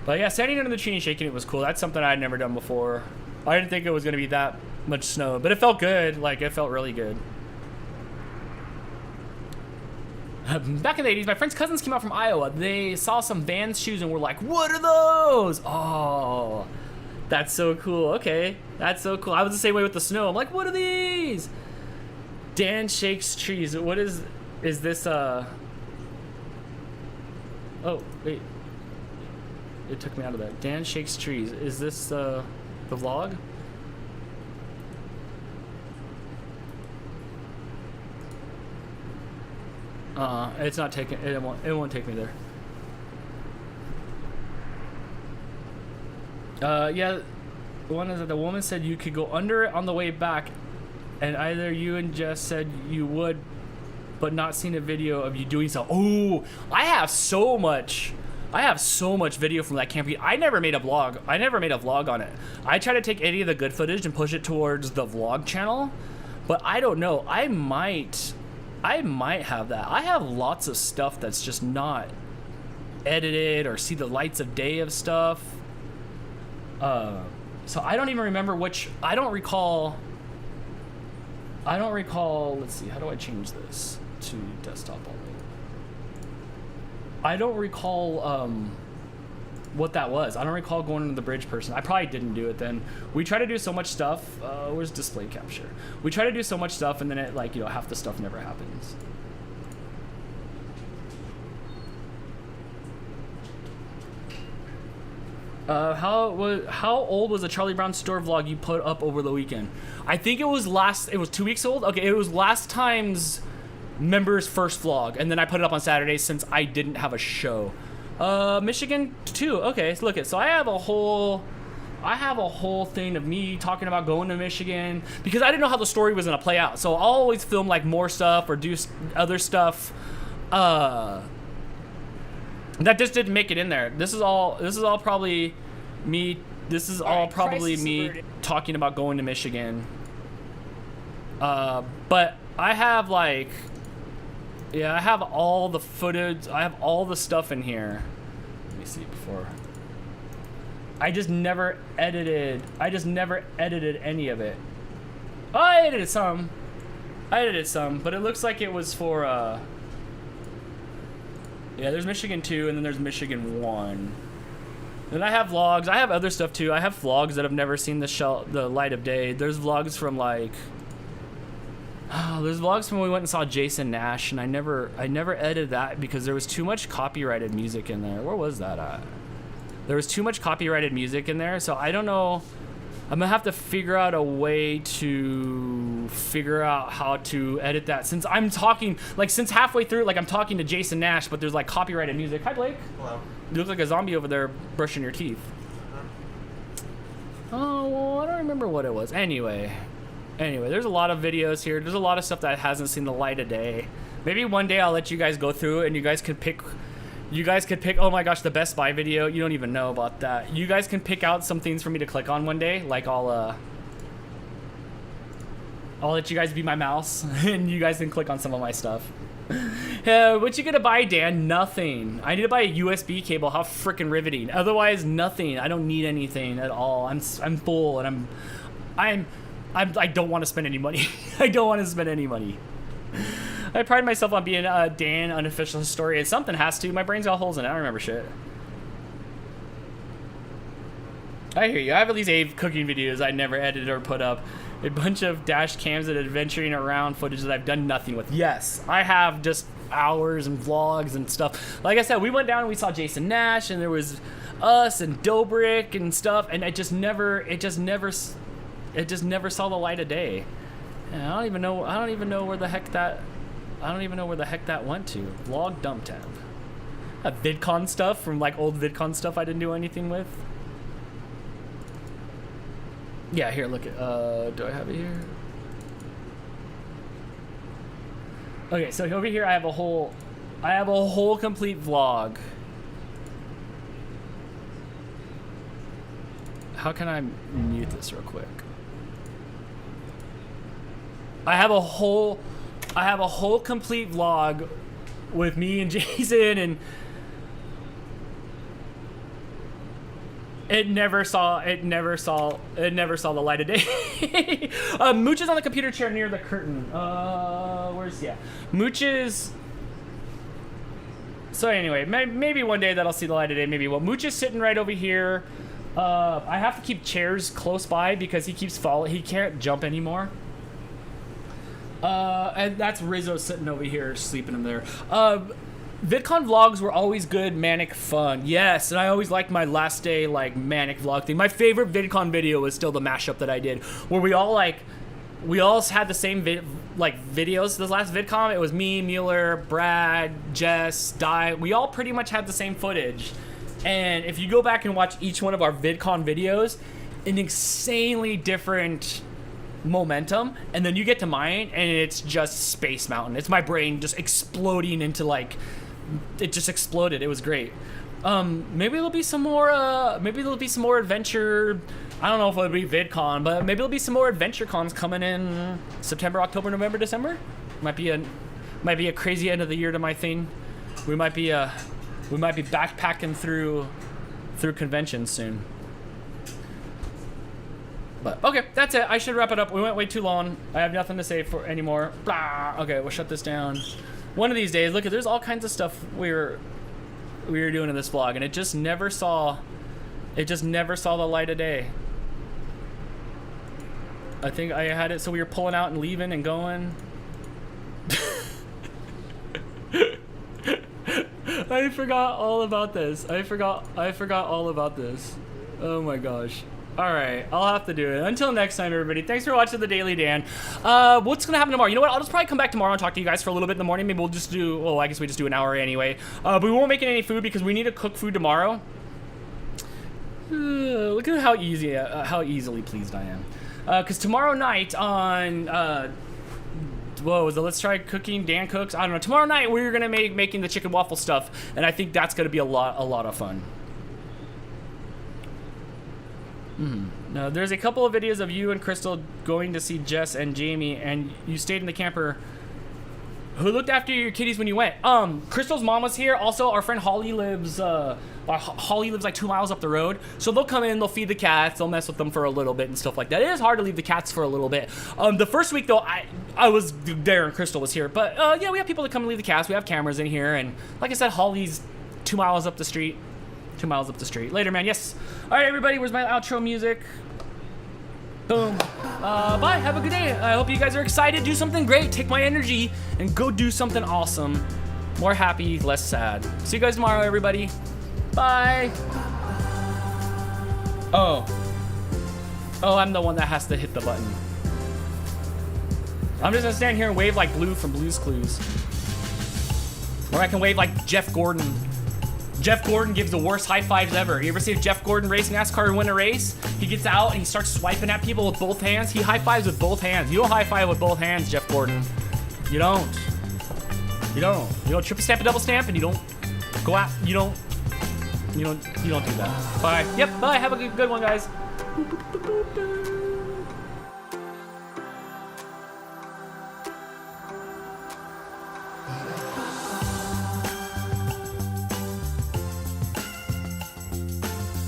But yeah, standing under the tree and shaking it was cool. That's something I'd never done before. I didn't think it was gonna be that much snow, but it felt good. It felt really good. Back in the 80s, my friend's cousins came out from Iowa. They saw some Vans shoes and were like, "What are those?" Oh. That's so cool. Okay, that's so cool. I was the same way with the snow. I'm like, what are these? Dan shakes trees. What is this? Oh, wait. It took me out of that. Dan shakes trees. Is this the vlog? It's not taking. It won't take me there. Yeah, one is that the woman said you could go under it on the way back, and either you and Jess said you would, but not seen a video of you doing so. Oh, I have so much video from that camping. I never made a vlog on it. I try to take any of the good footage and push it towards the vlog channel, but I don't know. I might have that. I have lots of stuff that's just not edited or see the lights of day of stuff. So I don't even remember I don't recall, let's see, how do I change this to desktop only? I don't recall, what that was. I don't recall going into the bridge person. I probably didn't do it then. We try to do so much stuff, where's display capture? We try to do so much stuff and then it half the stuff never happens. How old was the Charlie Brown store vlog you put up over the weekend? I think it was 2 weeks old. Okay, it was last time's members' first vlog, and then I put it up on Saturdays since I didn't have a show. Michigan too. Okay, so so I have a whole thing of me talking about going to Michigan because I didn't know how the story was gonna play out. So I'll always film more stuff or do other stuff. That just didn't make it in there. This is all probably me. This is all probably me talking about going to Michigan. But I have Yeah, I have all the footage. I have all the stuff in here. Let me see before. I just never edited. I just never edited any of it. Oh, I edited some. But it looks like it was for, yeah, there's Michigan 2, and then there's Michigan 1. Then I have vlogs. I have other stuff, too. I have vlogs that have never seen the light of day. There's vlogs from, like... Oh, there's vlogs from when we went and saw Jason Nash, and I never edited that because there was too much copyrighted music in there. Where was that at? There was too much copyrighted music in there, so I don't know. I'm gonna have to figure out a way to figure out how to edit that. Since I'm talking, like, since halfway through, like, I'm talking to Jason Nash, but there's, like, copyrighted music. Hi, Blake. Hello. You look like a zombie over there brushing your teeth. Oh, well, I don't remember what it was. Anyway, there's a lot of videos here. There's a lot of stuff that hasn't seen the light of day. Maybe one day I'll let you guys go through it and you guys could pick, oh my gosh, the Best Buy video. You don't even know about that. You guys can pick out some things for me to click on one day. Like I'll let you guys be my mouse and you guys can click on some of my stuff. What you gonna buy, Dan? Nothing. I need to buy a USB cable. How freaking riveting. Otherwise, nothing. I don't need anything at all. I'm full and I don't want to spend any money. I don't want to spend any money. I pride myself on being a Dan unofficial historian. Something has to. My brain's got holes in it. I don't remember shit. I hear you. I have at least 8 cooking videos I never edited or put up. A bunch of dash cams and adventuring around footage that I've done nothing with. Yes, I have just hours and vlogs and stuff. Like I said, we went down and we saw Jason Nash, and there was us and Dobrik and stuff, and it just never saw the light of day. And I don't even know where the heck that went to. Vlog dump tab. VidCon stuff from like old VidCon stuff I didn't do anything with. Yeah, here, look at, do I have it here? Okay, so over here I have a whole complete vlog. How can I mute this real quick? I have a whole complete vlog with me and Jason, and it never saw the light of day. Mooch is on the computer chair near the curtain. Mooch is. So anyway, maybe one day that'll see the light of day. Maybe. Well, Mooch is sitting right over here. I have to keep chairs close by because he keeps falling. He can't jump anymore. And that's Rizzo sitting over here, sleeping in there. VidCon vlogs were always good, manic fun. Yes, and I always liked my last day, like, manic vlog thing. My favorite VidCon video was still the mashup that I did, where we all had the same videos. This last VidCon, it was me, Mueller, Brad, Jess, Di. We all pretty much had the same footage. And if you go back and watch each one of our VidCon videos, an insanely different momentum, and then you get to mine and it's just Space Mountain. It's my brain just exploding into, like, it just exploded. It was great. Maybe there'll be some more adventure. I don't know if it'll be VidCon, but maybe there'll be some more adventure cons coming in September, October, November, December. Might be a crazy end of the year to my thing. We might be backpacking through conventions soon. But okay, that's it. I should wrap it up. We went way too long. I have nothing to say for anymore. Blah. Okay, we'll shut this down. One of these days, look at, there's all kinds of stuff we were doing in this vlog, and it just never saw the light of day. I think I had it so we were pulling out and leaving and going. I forgot all about this. I forgot all about this. Oh my gosh. All right, I'll have to do it. Until next time, everybody. Thanks for watching the Daily Dan. What's gonna happen tomorrow? You know what? I'll just probably come back tomorrow and talk to you guys for a little bit in the morning. Maybe we'll just do. Well, I guess we just do an hour anyway. But we won't make any food because we need to cook food tomorrow. Look at how easily pleased I am. Because tomorrow night on Let's Try Cooking, Dan Cooks. I don't know. Tomorrow night we're gonna making the chicken waffle stuff, and I think that's gonna be a lot of fun. No, there's a couple of videos of you and Crystal going to see Jess and Jamie, and you stayed in the camper. Who looked after your kitties when you went? Crystal's mom was here. Also, our friend Holly lives like 2 miles up the road. So they'll come in, they'll feed the cats, they'll mess with them for a little bit and stuff like that. It is hard to leave the cats for a little bit. The first week though, I was there and Crystal was here. But yeah, we have people that come and leave the cats. We have cameras in here, and like I said, Holly's 2 miles up the street. 2 miles up the street. Later, man. Yes. All right, everybody. Where's my outro music? Boom. Bye. Have a good day. I hope you guys are excited. Do something great. Take my energy and go do something awesome. More happy, less sad. See you guys tomorrow, everybody. Bye. Oh, I'm the one that has to hit the button. I'm just gonna stand here and wave like Blue from Blue's Clues. Or I can wave like Jeff Gordon. Jeff Gordon gives the worst high fives ever. You ever see Jeff Gordon race NASCAR and win a race? He gets out and he starts swiping at people with both hands. He high fives with both hands. You don't high five with both hands, Jeff Gordon. You don't. You don't. You don't triple stamp a double stamp, and you don't go out. You don't do that. Bye. Yep. Bye. Have a good one, guys.